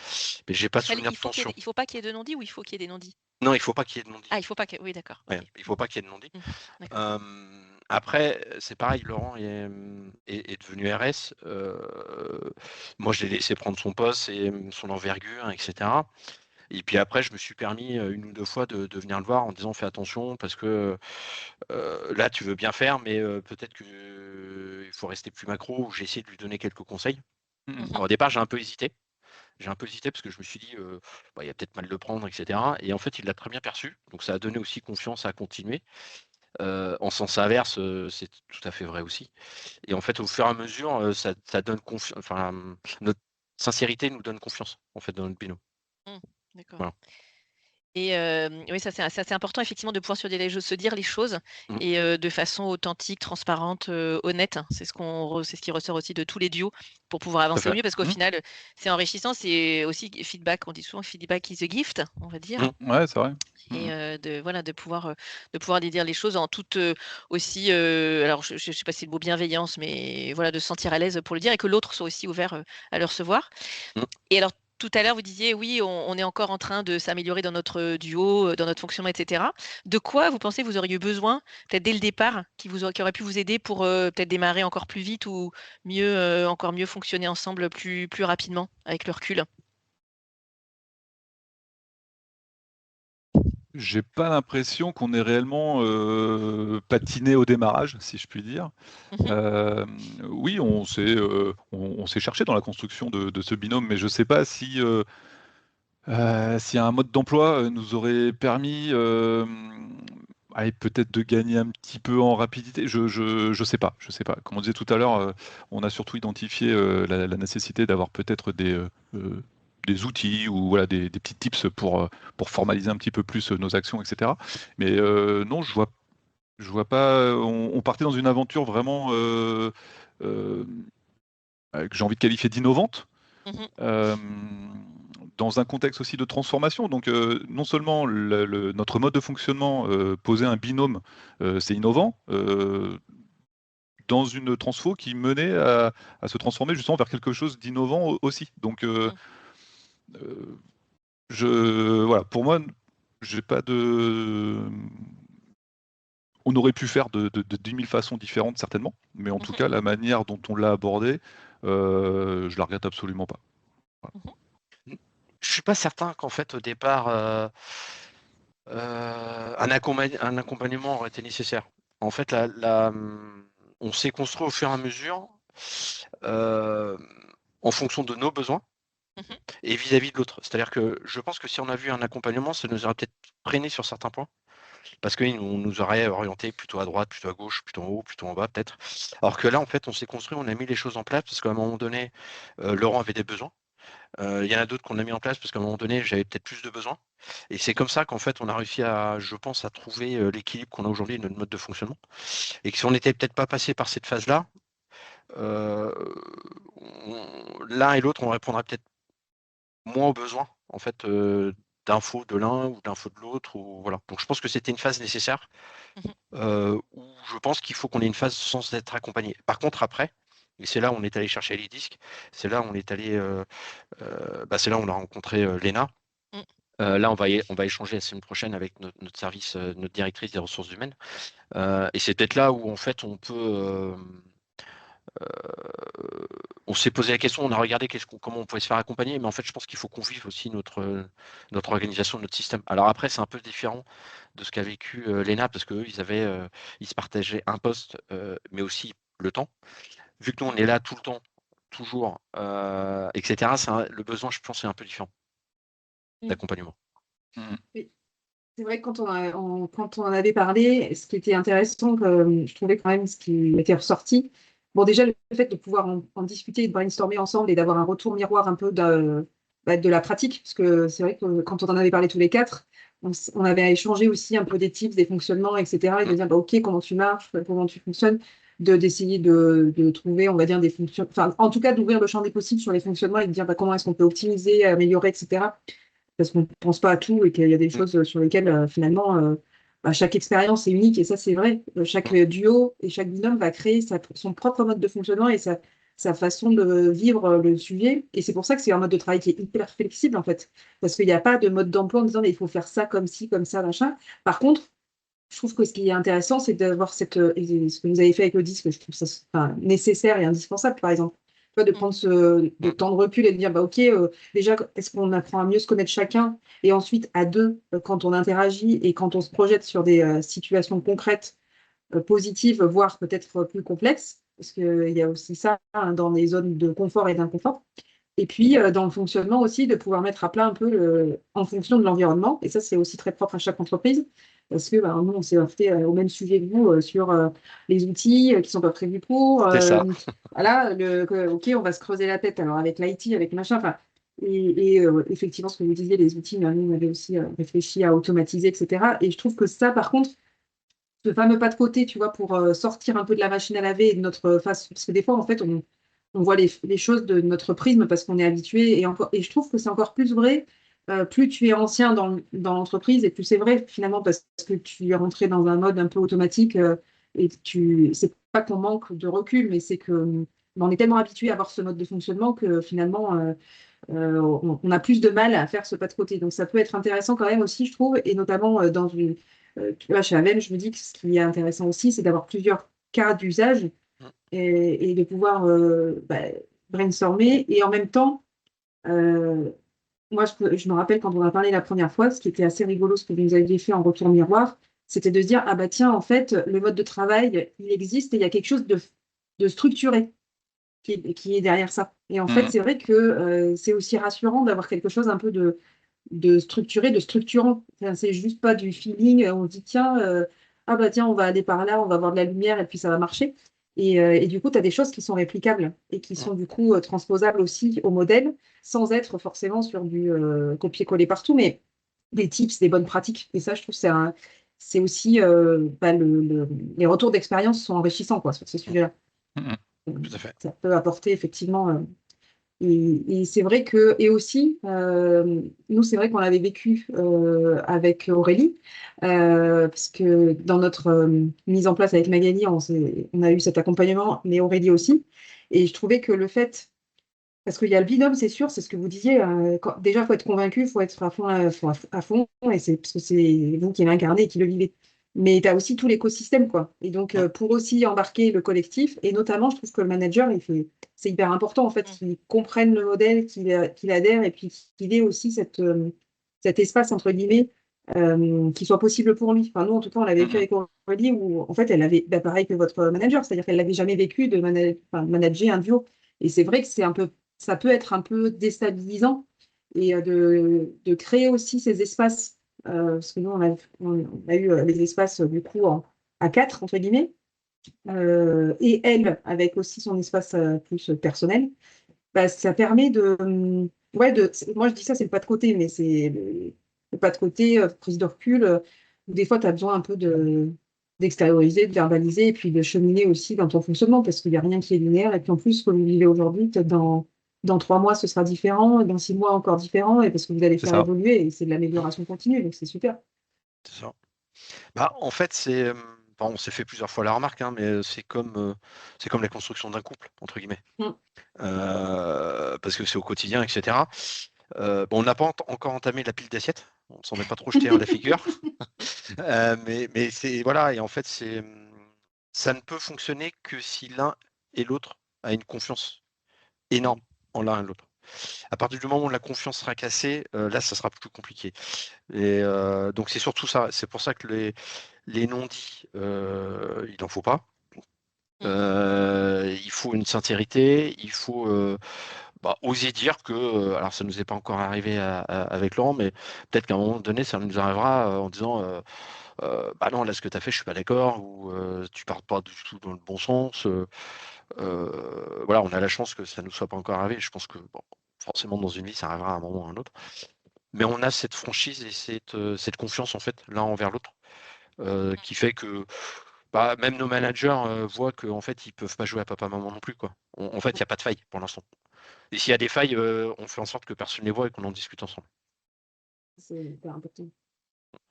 Mais j'ai pas de souvenir de tension. Il faut pas qu'il y ait de non-dits ou il faut qu'il y ait des non-dits? Non, il faut pas qu'il y ait de non-dits. Ah, il faut pas que. Oui, d'accord. Ouais, Ok. il faut pas qu'il y ait de non-dits. D'accord. Après, c'est pareil, Laurent est devenu RS. Moi, je l'ai laissé prendre son poste et son envergure, etc. Et puis après, je me suis permis 1 ou 2 fois de venir le voir en disant fais attention parce que là, tu veux bien faire, mais peut-être qu'il faut rester plus macro. Ou j'ai essayé de lui donner quelques conseils. Alors, au départ, j'ai un peu hésité. Parce que je me suis dit, il y a peut-être mal de le prendre, etc. Et en fait, il l'a très bien perçu. Donc, ça a donné aussi confiance à continuer. En sens inverse, c'est tout à fait vrai aussi. Et en fait, au fur et à mesure, ça donne confiance. Enfin, notre sincérité nous donne confiance, en fait, dans notre binôme. D'accord. Voilà. Et oui, ça c'est assez important effectivement de pouvoir se dire les choses et de façon authentique, transparente, honnête. C'est ce qui ressort aussi de tous les duos pour pouvoir avancer au mieux parce qu'au final, c'est enrichissant. C'est aussi feedback, on dit souvent feedback is a gift, on va dire. Ouais, c'est vrai. Et de pouvoir dire les choses en toute aussi, alors je sais pas si c'est le mot bienveillance, mais voilà, de se sentir à l'aise pour le dire et que l'autre soit aussi ouvert à le recevoir. Et alors, tout à l'heure, vous disiez, oui, on est encore en train de s'améliorer dans notre duo, dans notre fonctionnement, etc. De quoi vous pensez que vous auriez eu besoin, peut-être dès le départ, qui aurait pu vous aider pour peut-être démarrer encore plus vite ou encore mieux fonctionner ensemble plus rapidement avec le recul? J'ai pas l'impression qu'on ait réellement patiné au démarrage, si je puis dire. Mhm. Oui, on s'est cherché dans la construction de ce binôme, mais je sais pas si un mode d'emploi nous aurait permis, allez, peut-être de gagner un petit peu en rapidité. Je sais pas, je sais pas. Comme on disait tout à l'heure, on a surtout identifié la nécessité d'avoir peut-être des outils ou voilà, des petits tips pour formaliser un petit peu plus nos actions, etc. Mais non, je vois pas. On partait dans une aventure vraiment euh, que j'ai envie de qualifier d'innovante. Mhm. Euh, Dans un contexte aussi de transformation. Donc, non seulement notre mode de fonctionnement, poser un binôme, c'est innovant, dans une transfo qui menait à se transformer justement vers quelque chose d'innovant aussi. Donc, Mhm. voilà, pour moi, j'ai pas de. On aurait pu faire de 10 000 façons différentes, certainement, mais en tout Mhm. cas, la manière dont on l'a abordé, je la regrette absolument pas. Voilà. Je suis pas certain qu'en fait, au départ, un accompagnement aurait été nécessaire. En fait, on s'est construit au fur et à mesure euh, en fonction de nos besoins Mhm. et vis-à-vis de l'autre. C'est-à-dire que je pense que si on a vu un accompagnement, ça nous aurait peut-être freiné sur certains points, parce qu'on nous aurait orienté plutôt à droite, plutôt à gauche, plutôt en haut, plutôt en bas, peut-être. Alors que là, en fait, on s'est construit, on a mis les choses en place, parce qu'à un moment donné, Laurent avait des besoins. Il y en a d'autres qu'on a mis en place parce qu'à un moment donné, j'avais peut-être plus de besoins. Et c'est comme ça qu'en fait, on a réussi je pense, à trouver l'équilibre qu'on a aujourd'hui, notre mode de fonctionnement. Et que si on n'était peut-être pas passé par cette phase-là, euh, l'un et l'autre, on répondrait peut-être moins aux besoins, en fait, d'infos de l'un ou d'infos de l'autre. Ou, voilà. Donc je pense que c'était une phase nécessaire Mhm. où je pense qu'il faut qu'on ait une phase sans être accompagné. Par contre, après, et c'est là où on est allé chercher les disques, c'est là où on est allé, c'est là où on a rencontré Léna. Mhm. Là, on va échanger la semaine prochaine avec notre service, notre directrice des ressources humaines. Et c'est peut-être là où, en fait, on s'est posé la question, on a regardé comment on pouvait se faire accompagner, mais en fait, je pense qu'il faut qu'on vive aussi notre organisation, notre système. Alors après, c'est un peu différent de ce qu'a vécu Léna, parce qu'eux, ils se partageaient un poste, mais aussi le temps. Vu que nous, on est là tout le temps, toujours, etc., le besoin, je pense, est un peu différent Mm. d'accompagnement. Mm. Oui. C'est vrai que quand on en avait parlé, ce qui était intéressant, je trouvais quand même ce qui était ressorti, bon déjà le fait de pouvoir en discuter, de brainstormer ensemble et d'avoir un retour miroir un peu de la pratique, parce que c'est vrai que quand on en avait parlé tous les quatre, on avait échangé aussi un peu des tips, des fonctionnements, etc. Et de Mm. dire, bah, ok, comment tu marches, comment tu fonctionnes, d'essayer de trouver, on va dire, des fonctions, enfin en tout cas d'ouvrir le champ des possibles sur les fonctionnements et de dire bah, comment est-ce qu'on peut optimiser, améliorer, etc. Parce qu'on ne pense pas à tout et qu'il y a des Mm. choses sur lesquelles finalement bah, chaque expérience est unique et ça c'est vrai. Chaque Mm. duo et chaque binôme va créer son propre mode de fonctionnement et sa façon de vivre le sujet. Et c'est pour ça que c'est un mode de travail qui est hyper flexible en fait. Parce qu'il n'y a pas de mode d'emploi en disant mais il faut faire ça comme ci, comme ça, machin. Par contre, je trouve que ce qui est intéressant, c'est d'avoir et ce que vous avez fait avec le disque, je trouve ça enfin, nécessaire et indispensable, par exemple. Tu vois, de prendre de Mm. temps de recul et de dire, bah, OK, déjà, est-ce qu'on apprend à mieux se connaître chacun? Et ensuite, à deux, quand on interagit et quand on se projette sur des situations concrètes, positives, voire peut-être plus complexes, parce qu'il y a aussi ça hein, dans les zones de confort et d'inconfort. Et puis, dans le fonctionnement aussi, de pouvoir mettre à plat un peu en fonction de l'environnement. Et ça, c'est aussi très propre à chaque entreprise. Parce que bah, nous, on s'est heurté au même sujet que vous sur les outils qui ne sont pas prévus pour. C'est ça. Voilà, OK, on va se creuser la tête alors avec l'IT, avec machin. Enfin, effectivement, ce que vous disiez, les outils, nous, on avait aussi réfléchi à automatiser, etc. Et je trouve que ça, par contre, ce fameux pas de côté, tu vois, pour sortir un peu de la machine à laver et de notre face. Parce que des fois, en fait, on voit les choses de notre prisme parce qu'on est habitué. Et je trouve que c'est encore plus vrai. Plus tu es ancien dans l'entreprise et plus c'est vrai finalement parce que tu es rentré dans un mode un peu automatique et c'est pas qu'on manque de recul, mais c'est que on est tellement habitué à avoir ce mode de fonctionnement que finalement on a plus de mal à faire ce pas de côté. Donc, ça peut être intéressant quand même aussi, je trouve, et notamment tu vois, chez Aven, je me dis que ce qui est intéressant aussi, c'est d'avoir plusieurs cas d'usage et de pouvoir brainstormer. Et en même temps, euh, moi, je me rappelle quand on a parlé la première fois, ce qui était assez rigolo, ce que vous nous aviez fait en retour miroir, c'était de se dire, ah bah tiens, en fait, le mode de travail, il existe et il y a quelque chose de structuré qui est derrière ça. Et en fait, Mhm. c'est vrai que c'est aussi rassurant d'avoir quelque chose un peu de structuré, de structurant. Enfin, c'est juste pas du feeling, on se dit, tiens, ah bah tiens, on va aller par là, on va avoir de la lumière et puis ça va marcher. Et du coup, tu as des choses qui sont réplicables et qui sont du coup transposables aussi au modèle, sans être forcément sur du copier-coller partout, mais des tips, des bonnes pratiques. Et ça, je trouve, c'est aussi, les retours d'expérience sont enrichissants quoi, sur ces sujets-là. Mhm. Tout à fait. Ça peut apporter effectivement. Et c'est vrai que, et aussi, nous, c'est vrai qu'on l'avait vécu avec Aurélie, parce que dans notre mise en place avec Magali, on a eu cet accompagnement, mais Aurélie aussi. Et je trouvais que le fait, parce qu'il y a le binôme, c'est sûr, c'est ce que vous disiez, déjà, il faut être convaincu, il faut être à fond, à fond, et c'est parce que c'est vous qui l'incarnez et qui le vivez. Mais tu as aussi tout l'écosystème, quoi. Et donc, pour aussi embarquer le collectif, et notamment, je trouve que le manager, c'est hyper important, en fait, qu'il comprenne le modèle, qu'il adhère, et puis qu'il ait aussi cet espace, entre guillemets, qui soit possible pour lui. Enfin, nous, en tout cas, on l'avait vécu Mhm. avec Aurélie, où, en fait, elle avait, bah, pareil que votre manager, c'est-à-dire qu'elle l'avait jamais vécu de manager un duo. Et c'est vrai que ça peut être un peu déstabilisant et de créer aussi ces espaces, parce que nous, on a eu les espaces du coup à quatre, entre guillemets, et elle, avec aussi son espace plus personnel, bah, ça permet moi je dis ça, c'est le pas de côté, mais c'est le pas de côté, prise de recul, où des fois tu as besoin un peu d'extérioriser, de verbaliser, et puis de cheminer aussi dans ton fonctionnement, parce qu'il n'y a rien qui est linéaire, et puis en plus, ce que vous vivez aujourd'hui, peut-être dans 3 mois, ce sera différent, et dans 6 mois, encore différent, et parce que vous allez C'est faire ça. évoluer, et c'est de l'amélioration continue, donc c'est super. C'est ça. Bah, en fait, on s'est fait plusieurs fois la remarque, hein, mais c'est comme la construction d'un couple, entre guillemets. Mm. Parce que c'est au quotidien, etc. Bon, on n'a pas encore entamé la pile d'assiettes, on s'en est pas trop jeté à la figure. Mais c'est voilà, et en fait, ça ne peut fonctionner que si l'un et l'autre a une confiance énorme en l'un et l'autre. À partir du moment où la confiance sera cassée, là, ça sera plus compliqué. Et donc c'est surtout ça. C'est pour ça que les non-dits, il n'en faut pas. Il faut une sincérité, il faut oser dire que, alors ça nous est pas encore arrivé avec Laurent, mais peut-être qu'à un moment donné, ça nous arrivera en disant, bah non, là ce que tu as fait, je suis pas d'accord, ou tu pars pas du tout dans le bon sens. Voilà, on a la chance que ça nous soit pas encore arrivé. Je pense que bon, forcément dans une vie, ça arrivera à un moment ou à un autre. Mais on a cette franchise et cette confiance en fait l'un envers l'autre, qui fait que même nos managers voient qu'en fait ils peuvent pas jouer à papa maman non plus quoi. En fait, il n'y a pas de faille pour l'instant. Et s'il y a des failles, on fait en sorte que personne ne les voit et qu'on en discute ensemble. C'est hyper important.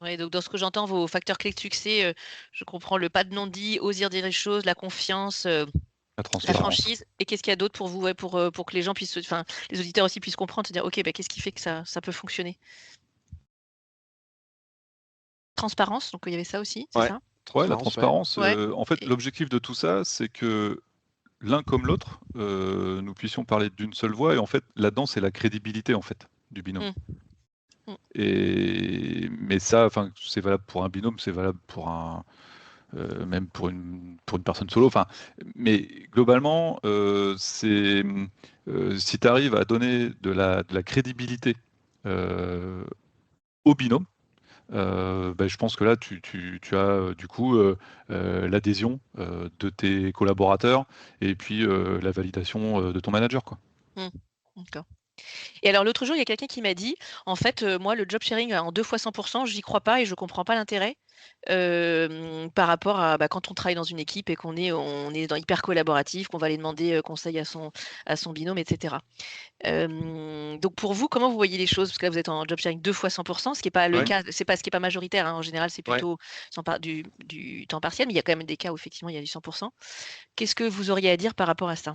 Ouais, donc dans ce que j'entends, vos facteurs clés de succès, je comprends le pas de non-dit, oser dire les choses, la confiance, La la transparence. franchise. Et qu'est-ce qu'il y a d'autre pour vous, ouais, pour que les gens puissent, enfin, les auditeurs aussi puissent comprendre, se dire, ok, bah, qu'est-ce qui fait que ça peut fonctionner? Transparence, donc il y avait ça aussi, c'est Ouais, ça? Ouais, la transparence, ouais. transparence. Ouais. En fait, Et- l'objectif de tout ça, c'est que l'un comme l'autre, nous puissions parler d'une seule voix. Et en fait, là-dedans, c'est la crédibilité en fait du binôme. Mm, mm, Mais ça, enfin, c'est valable pour un binôme, c'est valable pour même pour une personne solo. Enfin, mais globalement, si tu arrives à donner de la crédibilité au binôme, je pense que là, tu as du coup l'adhésion de tes collaborateurs et puis la validation de ton manager, quoi. mm. D'accord. Et alors l'autre jour, il y a quelqu'un qui m'a dit, en fait, moi, le job sharing en 2 fois 100%, j'y crois pas et je comprends pas l'intérêt. Par rapport à, quand on travaille dans une équipe et on est dans hyper collaboratif, qu'on va aller demander, conseil à son binôme, et cetera. Donc pour vous, comment vous voyez les choses? Parce que là, vous êtes en job sharing 2 fois 100%, ce qui est pas le Ouais, cas, c'est pas ce qui est pas majoritaire, hein. En général, c'est ouais. plutôt du temps partiel, mais il y a quand même des cas où effectivement il y a du 100%. Qu'est-ce que vous auriez à dire par rapport à ça?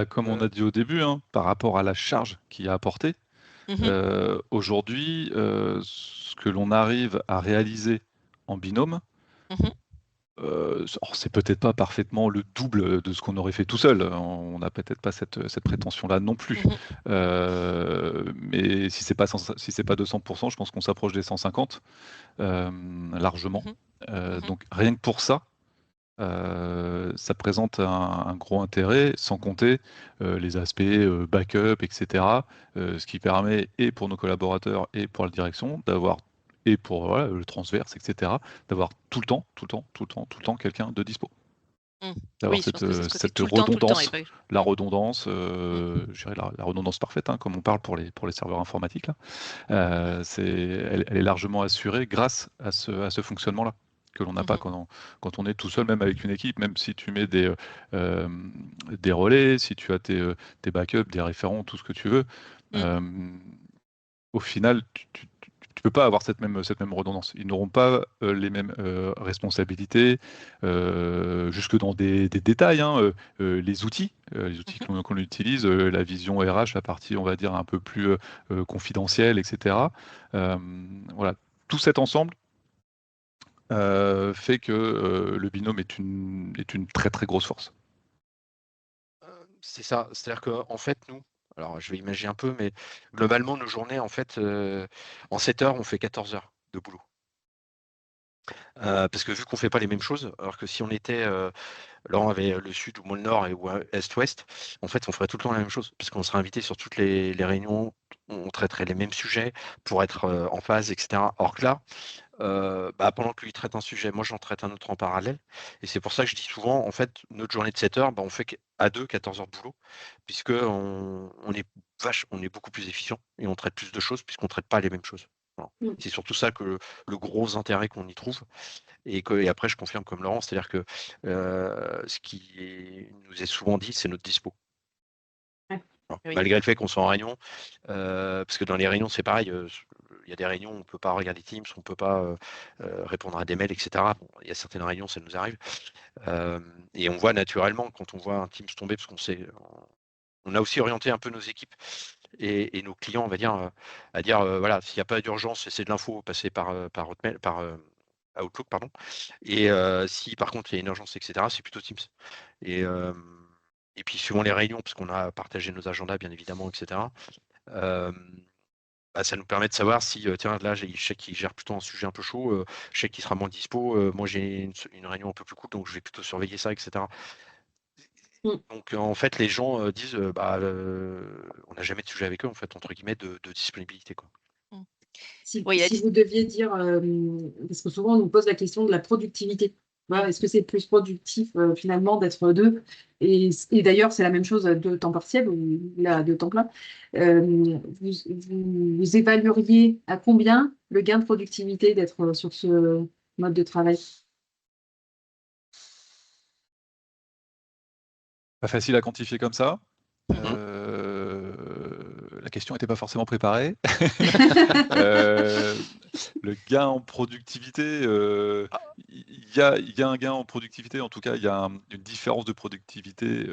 Comme on a dit au début, hein, par rapport à la charge qu'il y a apportée, aujourd'hui, ce que l'on arrive à réaliser en binôme, Mhm. alors c'est peut-être pas parfaitement le double de ce qu'on aurait fait tout seul. On n'a peut-être pas cette prétention-là non plus. Mhm. Mais si c'est pas 200%, je pense qu'on s'approche des 150, largement. Mhm. Mhm. Donc rien que pour ça, ça présente un gros intérêt, sans compter les aspects backup, etc. Ce qui permet, et pour nos collaborateurs et pour la direction, et pour voilà, le transverse, etc., d'avoir tout le temps, tout le temps, tout le temps, tout le temps quelqu'un de dispo. Mhm. D'avoir Oui, je pense que c'est ce côté cette tout le temps. Et redondance, pas... la Mhm. redondance, je dirais la redondance parfaite, hein, comme on parle pour les serveurs informatiques, là. Elle est largement assurée grâce à ce fonctionnement-là, que l'on n'a pas Mhm. quand on est tout seul, même avec une équipe, même si tu mets des relais, si tu as tes backups, des référents, tout ce que tu veux. Mhm. Au final, tu peux pas avoir cette même redondance. Ils n'auront pas les mêmes responsabilités, jusque dans des détails, hein, les outils Mhm. qu'on utilise, la vision RH, la partie, on va dire, un peu plus confidentielle, etc. Euh, voilà, tout cet ensemble fait que le binôme est une très très grosse force. C'est ça, c'est-à-dire qu'en fait, nous, alors je vais imaginer un peu, mais globalement, nos journées, en fait, en 7 heures, on fait 14 heures de boulot. Parce que vu qu'on fait pas les mêmes choses, alors que si on était, Laurent avait le sud ou moi le nord ou est-ouest, en fait, on ferait tout le temps la même chose, puisqu'on serait invité sur toutes les réunions, on traiterait les mêmes sujets pour être en phase, etc. Or que là, pendant que lui traite un sujet, moi j'en traite un autre en parallèle. Et c'est pour ça que je dis souvent, en fait, notre journée de 7 heures, on fait à 2, 14 heures de boulot, puisque on est beaucoup plus efficient et on traite plus de choses, puisqu'on ne traite pas les mêmes choses. Voilà. Mm. C'est surtout ça que le gros intérêt qu'on y trouve. Et après, je confirme comme Laurent, c'est-à-dire que ce nous est souvent dit, c'est notre dispo. Ouais. Alors, Oui. malgré le fait qu'on soit en réunion, parce que dans les réunions, c'est pareil, il y a des réunions où on ne peut pas regarder Teams, on ne peut pas répondre à des mails, etc. Bon, il y a certaines réunions, ça nous arrive. Et on voit naturellement, quand on voit un Teams tomber, parce on a aussi orienté un peu nos équipes et nos clients, on va dire, à dire, voilà, s'il n'y a pas d'urgence, c'est de l'info, passez par Hotmail, par Outlook, pardon. Et si par contre il y a une urgence, etc., c'est plutôt Teams. Et, euh, et puis suivant les réunions, parce qu'on a partagé nos agendas, bien évidemment, etc., ça nous permet de savoir si, tiens, là, je sais qu'il gère plutôt un sujet un peu chaud, je sais qu'il sera moins dispo, moi j'ai une réunion un peu plus cool, donc je vais plutôt surveiller ça, etc. Mm. Donc en fait, les gens disent, on n'a jamais de sujet avec eux, en fait, entre guillemets, de disponibilité, quoi. Mm. Si, Oui, si vous deviez dire, parce que souvent on nous pose la question de la productivité. Voilà, est-ce que c'est plus productif finalement d'être deux? Et d'ailleurs, c'est la même chose à deux temps partiel ou là, à deux temps plein. Vous évalueriez à combien le gain de productivité d'être sur ce mode de travail? Pas facile à quantifier comme ça. Mhm. La question n'était pas forcément préparée. Le gain en productivité, il y a un gain en productivité, en tout cas, il y a une différence de productivité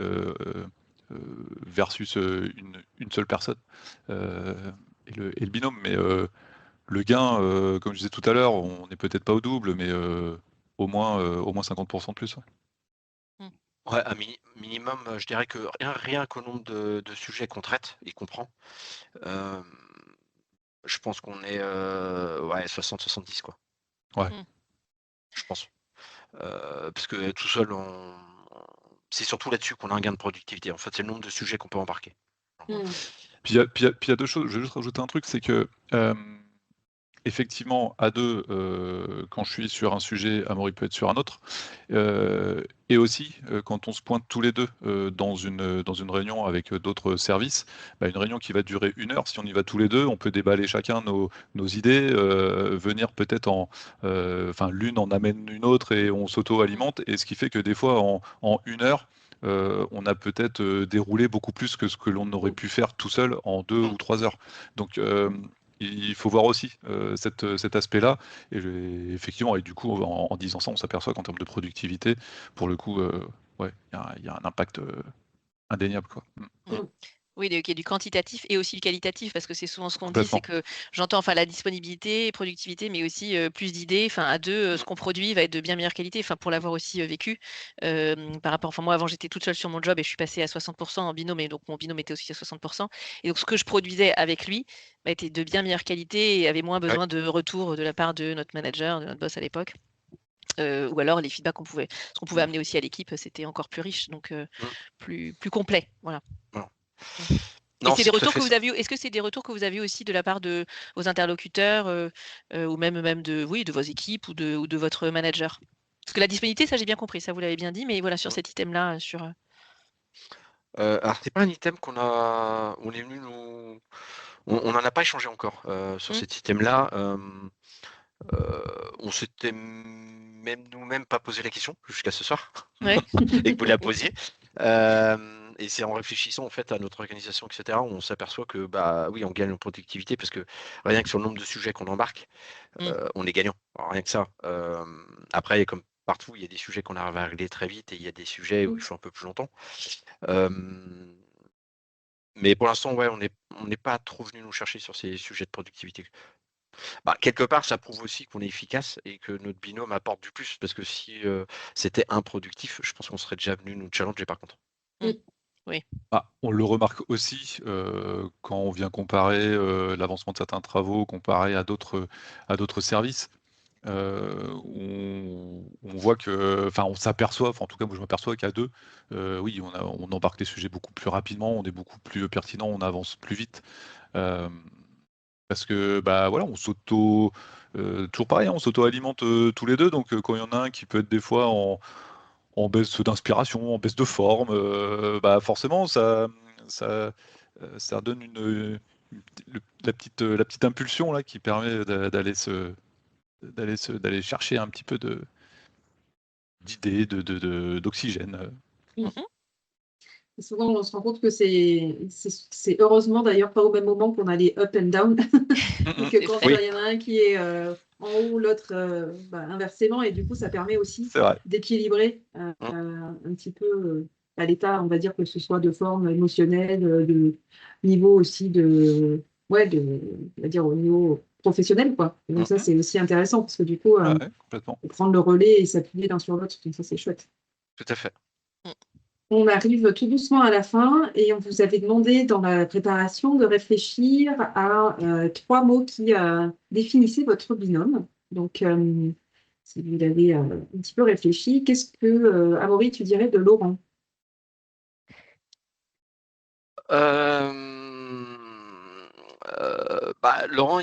versus une seule personne et le binôme. Mais le gain, comme je disais tout à l'heure, on n'est peut-être pas au double, mais au moins 50% de plus. Ouais. Mm. Ouais, un minimum, je dirais que rien qu'au nombre de sujets qu'on traite et qu'on prend, euh, je pense qu'on est 60-70, quoi, Ouais. Mm. je pense. Parce que tout seul, c'est surtout là-dessus qu'on a un gain de productivité. En fait, c'est le nombre de sujets qu'on peut embarquer. Mm. Puis il y a deux choses. Je vais juste rajouter un truc, c'est que effectivement, à deux, quand je suis sur un sujet, Amaury peut être sur un autre. Et aussi, quand on se pointe tous les deux dans une réunion avec d'autres services, une réunion qui va durer 1 heure, si on y va tous les deux, on peut déballer chacun nos idées, venir peut-être l'une en amène une autre et on s'auto-alimente. Et ce qui fait que des fois, en 1 heure, on a peut-être déroulé beaucoup plus que ce que l'on aurait pu faire tout seul en 2 ou 3 heures. Donc, il faut voir aussi cet aspect-là. Et effectivement, et du coup, en disant ça, on s'aperçoit qu'en termes de productivité, pour le coup, ouais, il y a un impact indéniable, quoi. Oui, il y a du quantitatif et aussi du qualitatif, parce que c'est souvent ce qu'on dit, Complètement. c'est que j'entends la disponibilité, productivité, mais aussi plus d'idées. Enfin, à deux, ce qu'on produit va être de bien meilleure qualité. Enfin, pour l'avoir aussi vécu, par rapport. Enfin, moi, avant, j'étais toute seule sur mon job et je suis passée à 60% en binôme, et donc mon binôme était aussi à 60%. Et donc, ce que je produisais avec lui était de bien meilleure qualité et avait moins Ouais. besoin de retour de la part de notre manager, de notre boss à l'époque. Ou alors les feedbacks ce qu'on pouvait amener aussi à l'équipe, c'était encore plus riche, donc plus complet. Voilà. Voilà. Et Non, c'est des c'est tout à retours que fait vous ça. avez eu. Est-ce que c'est des retours que vous avez eu aussi de la part de vos interlocuteurs ou même de vos équipes ou de votre manager? Parce que la disponibilité, ça j'ai bien compris, ça vous l'avez bien dit, mais voilà, sur cet item-là, Alors c'est pas un item on est venu on n'en a pas échangé encore, sur Mmh. cet item-là. On s'était même nous-mêmes pas posé la question jusqu'à ce soir Ouais. et que vous la posiez. Et c'est en réfléchissant en fait à notre organisation, et cetera, on s'aperçoit que bah oui, on gagne en productivité parce que rien que sur le nombre de sujets qu'on embarque, Mmh. on est gagnant. Alors, rien que ça. Après, comme partout, il y a des sujets qu'on arrive à régler très vite et il y a des sujets où il faut un peu plus longtemps. Mais pour l'instant, ouais, on n'est pas trop venu nous chercher sur ces sujets de productivité. Bah, quelque part, ça prouve aussi qu'on est efficace et que notre binôme apporte du plus. Parce que si c'était improductif, je pense qu'on serait déjà venu nous challenger par contre. Oui. On le remarque aussi, quand on vient comparer, l'avancement de certains travaux comparé à d'autres services. On voit que enfin, on s'aperçoit, enfin, en tout cas, moi, je m'aperçois qu'à 2, oui, on embarque des sujets beaucoup plus rapidement, on est beaucoup plus pertinent, on avance plus vite. Hem, Parce que, bah, voilà, toujours pareil, hein, on s'auto-alimente, tous les 2, donc quand il y en a un qui peut être des fois en baisse d'inspiration, en baisse de forme, bah, forcément ça donne la petite impulsion là qui permet d'aller chercher un petit peu d'idées, d'oxygène. Mmh. Et souvent, on se rend compte que c'est heureusement d'ailleurs pas au même moment qu'on a les up and down. Et que C'est quand vrai. Oui, il y en a un qui est en haut, l'autre inversement, et du coup, ça permet aussi c'est vrai. d'équilibrer Mmh. un petit peu à l'état, on va dire, que ce soit de forme émotionnelle, de niveau aussi on va dire au niveau professionnel, quoi. Et donc ça, Mmh. c'est aussi intéressant parce que du coup, Ouais, ouais, complètement. prendre le relais et s'appuyer l'un sur l'autre, donc ça, c'est chouette. Tout à fait. Mmh. On arrive tout doucement à la fin et on vous avait demandé dans la préparation de réfléchir à 3 mots qui définissaient votre binôme. Donc, si vous avez un petit peu réfléchi, qu'est-ce que, Amaury, tu dirais de Laurent? Bah, Laurent,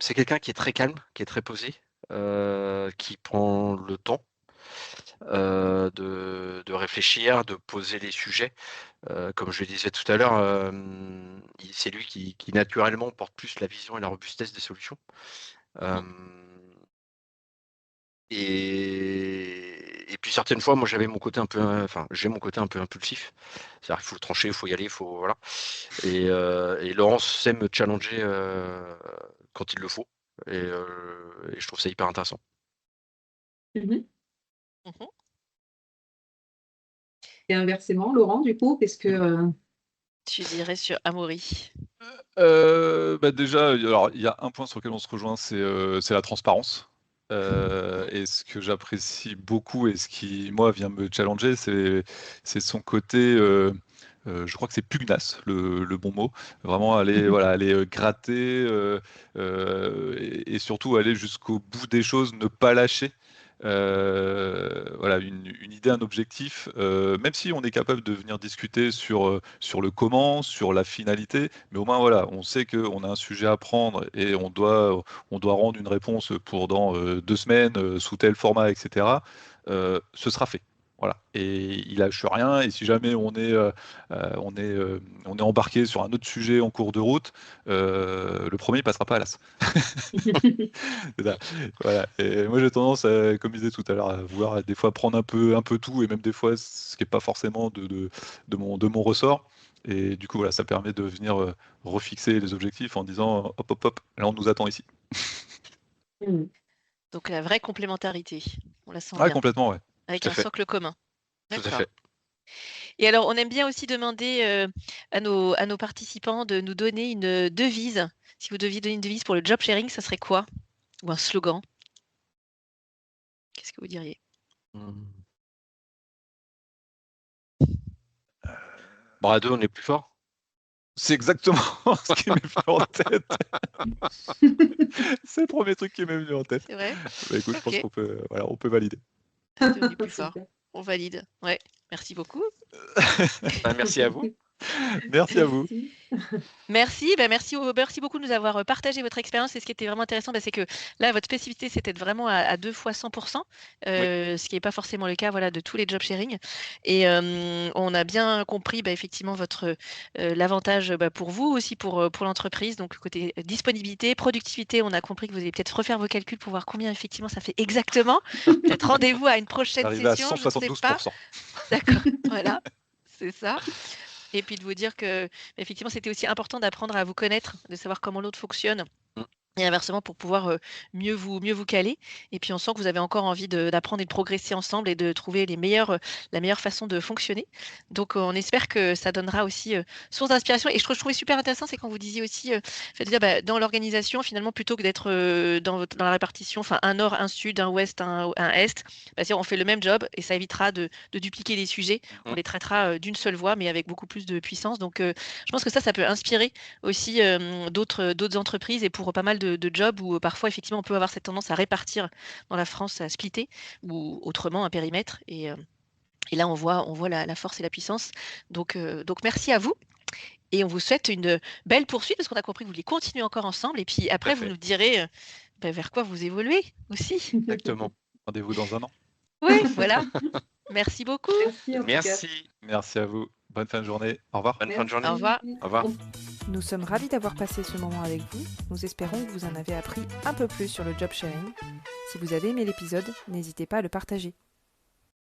c'est quelqu'un qui est très calme, qui est très posé, qui prend le temps de réfléchir, de poser les sujets. Comme je le disais tout à l'heure, c'est lui qui naturellement porte plus la vision et la robustesse des solutions. Et puis certaines fois, moi j'avais mon côté un peu, enfin j'ai mon côté un peu impulsif. C'est-à-dire qu'il faut le trancher, il faut y aller, il faut voilà. Et Laurence sait me challenger quand il le faut. Et je trouve ça hyper intéressant. Mhm. Mmh. Et inversement, Laurent, du coup, qu'est-ce que... Je dirais sur Amaury. Bah, déjà, alors il y a un point sur lequel on se rejoint, c'est la transparence. Et ce que j'apprécie beaucoup et ce qui, moi, vient me challenger, c'est son côté, je crois que c'est pugnace, le bon mot. Vraiment aller gratter, et surtout aller jusqu'au bout des choses, ne pas lâcher. Voilà, une idée, un objectif, même si on est capable de venir discuter sur le comment, sur la finalité, mais au moins voilà, on sait qu'on a un sujet à prendre et on doit rendre une réponse pour dans 2 semaines, sous tel format, etc. Ce sera fait. Voilà. Et il lâche rien. Et si jamais on est embarqué sur un autre sujet en cours de route, le premier ne passera pas à l'as. C'est ça. Voilà. Et moi j'ai tendance comme je disais tout à l'heure, à vouloir des fois prendre un peu tout et même des fois ce qui n'est pas forcément de mon ressort. Et du coup voilà, ça permet de venir refixer les objectifs en disant hop hop hop, là on nous attend ici. Mhm. Donc la vraie complémentarité, on la sent Ah bien, complètement, ouais. avec Tout à un fait. socle commun. Tout à D'accord. fait. Et alors, on aime bien aussi demander à nos participants de nous donner une devise. Si vous deviez donner une devise pour le job sharing, ça serait quoi? Ou un slogan? Qu'est-ce que vous diriez? Bon, à deux, on est plus fort. C'est exactement ce qui m'est venu en tête. C'est le premier truc qui m'est venu en tête. C'est vrai? Bah, écoute, je pense Ok. qu'on peut, voilà, on peut valider. Devenez plus fort. Super. On valide. Ouais. Merci beaucoup. Bah, merci à vous. Merci à vous. Merci, merci beaucoup de nous avoir partagé votre expérience. Et ce qui était vraiment intéressant, c'est que là, votre spécificité, c'était vraiment à 2 fois 100%, ce qui n'est pas forcément le cas, voilà, de tous les job sharing. Et on a bien compris, effectivement, l'avantage pour vous aussi, pour l'entreprise. Donc, côté disponibilité, productivité, on a compris que vous allez peut-être refaire vos calculs pour voir combien effectivement ça fait exactement. Peut-être rendez-vous à une prochaine Arrivé à session, je ne sais pas. 172%. D'accord, voilà, c'est ça. Et puis de vous dire que, effectivement, c'était aussi important d'apprendre à vous connaître, de savoir comment l'autre fonctionne. Mm. Et inversement, pour pouvoir mieux vous caler. Et puis, on sent que vous avez encore envie d'apprendre et de progresser ensemble et de trouver la meilleure façon de fonctionner. Donc, on espère que ça donnera aussi source d'inspiration. Et je trouvais super intéressant, c'est quand vous disiez aussi, de dire, dans l'organisation, finalement, plutôt que d'être dans la répartition, enfin, un nord, un sud, un ouest, un est, on fait le même job et ça évitera de dupliquer les sujets. On les traitera d'une seule voix, mais avec beaucoup plus de puissance. Donc, je pense que ça peut inspirer aussi d'autres entreprises et pour pas mal de jobs où parfois effectivement on peut avoir cette tendance à répartir dans la France, à splitter ou autrement un périmètre et là on voit la force et la puissance. Donc merci à vous et on vous souhaite une belle poursuite parce qu'on a compris que vous vouliez continuer encore ensemble et puis après vous fait. nous direz vers quoi vous évoluez aussi. Exactement. Rendez-vous dans un an. Oui, voilà. Merci beaucoup. Merci. en tout cas. Merci. Merci à vous. Bonne fin de journée. Au revoir. Bonne fin de journée. Au revoir. Au revoir. Nous sommes ravis d'avoir passé ce moment avec vous. Nous espérons que vous en avez appris un peu plus sur le job sharing. Si vous avez aimé l'épisode, n'hésitez pas à le partager.